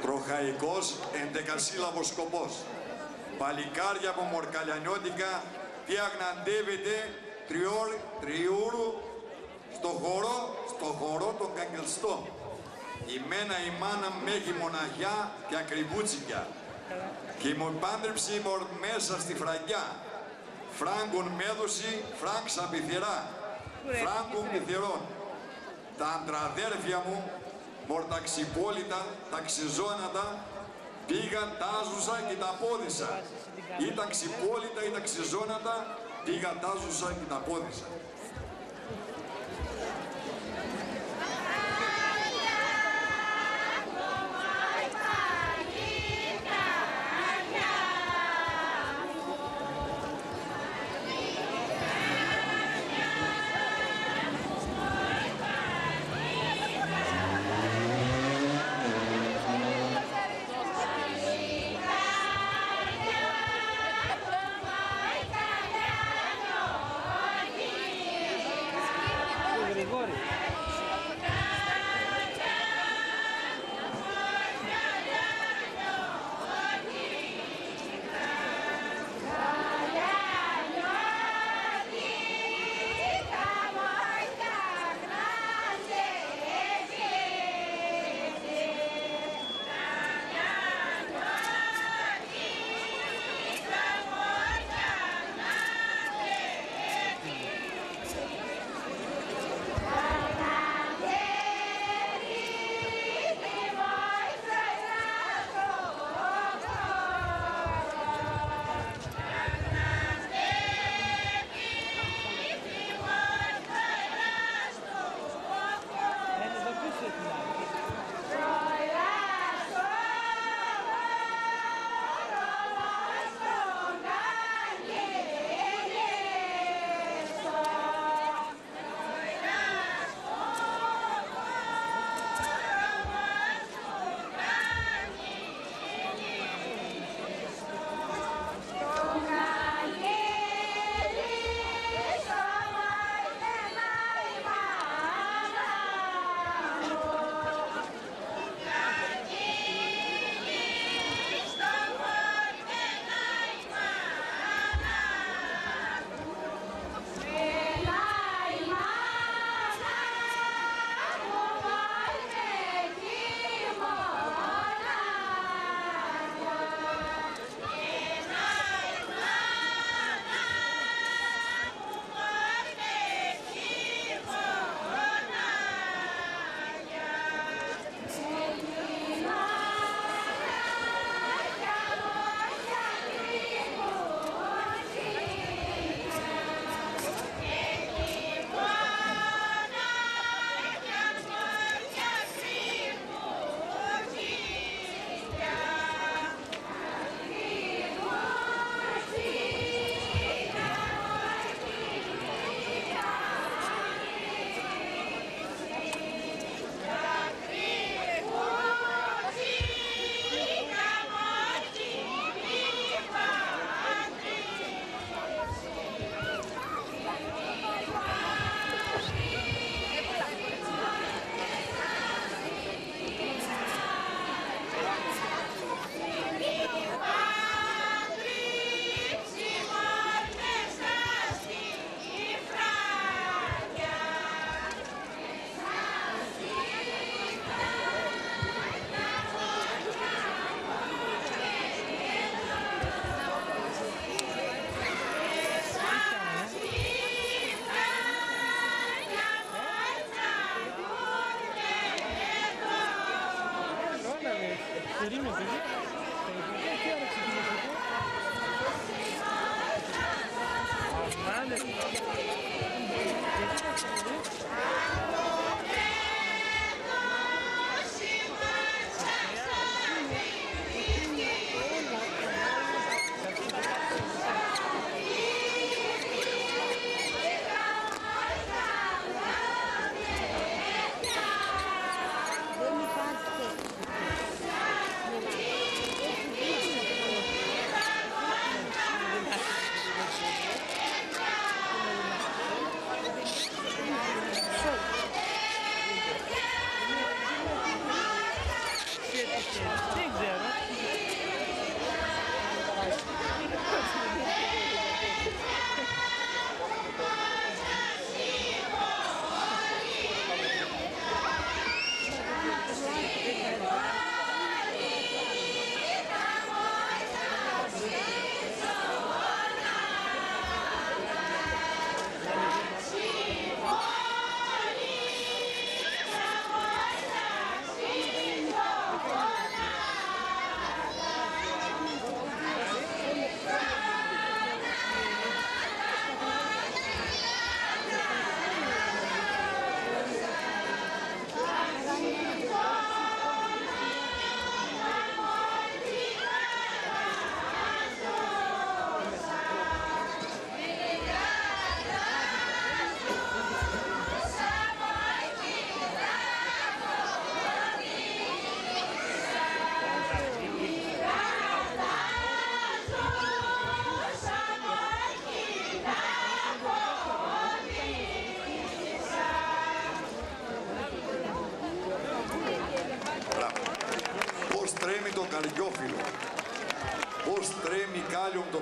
τροχαϊκός εντεκασύλλαβος σκοπός. Παλικάρια μου μορκαλιανιώτικα, τι αγναντεύεται τριούρου στο χορό των καγγελστών. Ημένα η μάνα με έχει μοναχιά και ακριβούτσικια. Και μου πάντρεψε μέσα στη φραγκιά. Φράγκον μέδωση, φράγκσα πυθυρά. Φράγκον πυθυρών. Τα αντραδέρφια μου, μορταξιπόλητα, ταξιζώνατα, πήγαν, τάζουσα και τα πόδισα. Ή ταξιπόλητα ή ταξιζώνατα, πήγαν, τάζουσα και τα πόδισα.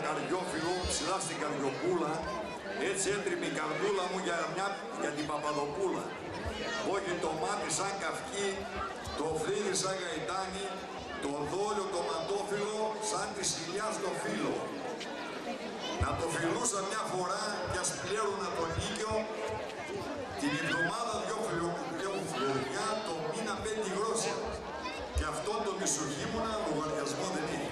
καρδιόφυλλο ψηλά στην καρδιοπούλα, έτσι έτριμη η καρδούλα μου για την Παπαδοπούλα. Όχι το μάτι σαν καυκί, το φρύδι σαν γαϊτάνι, το δόλιο το μαντόφυλλο σαν τη σκυλιά στο φύλλο. Να το φιλούσα μια φορά κι ας πλέρωνα τον ίκιο, την εβδομάδα δυο φλωριά, το μήνα 5 γρόσια. Και αυτό το μισοχήμωνα λογαριασμό δεν είχε.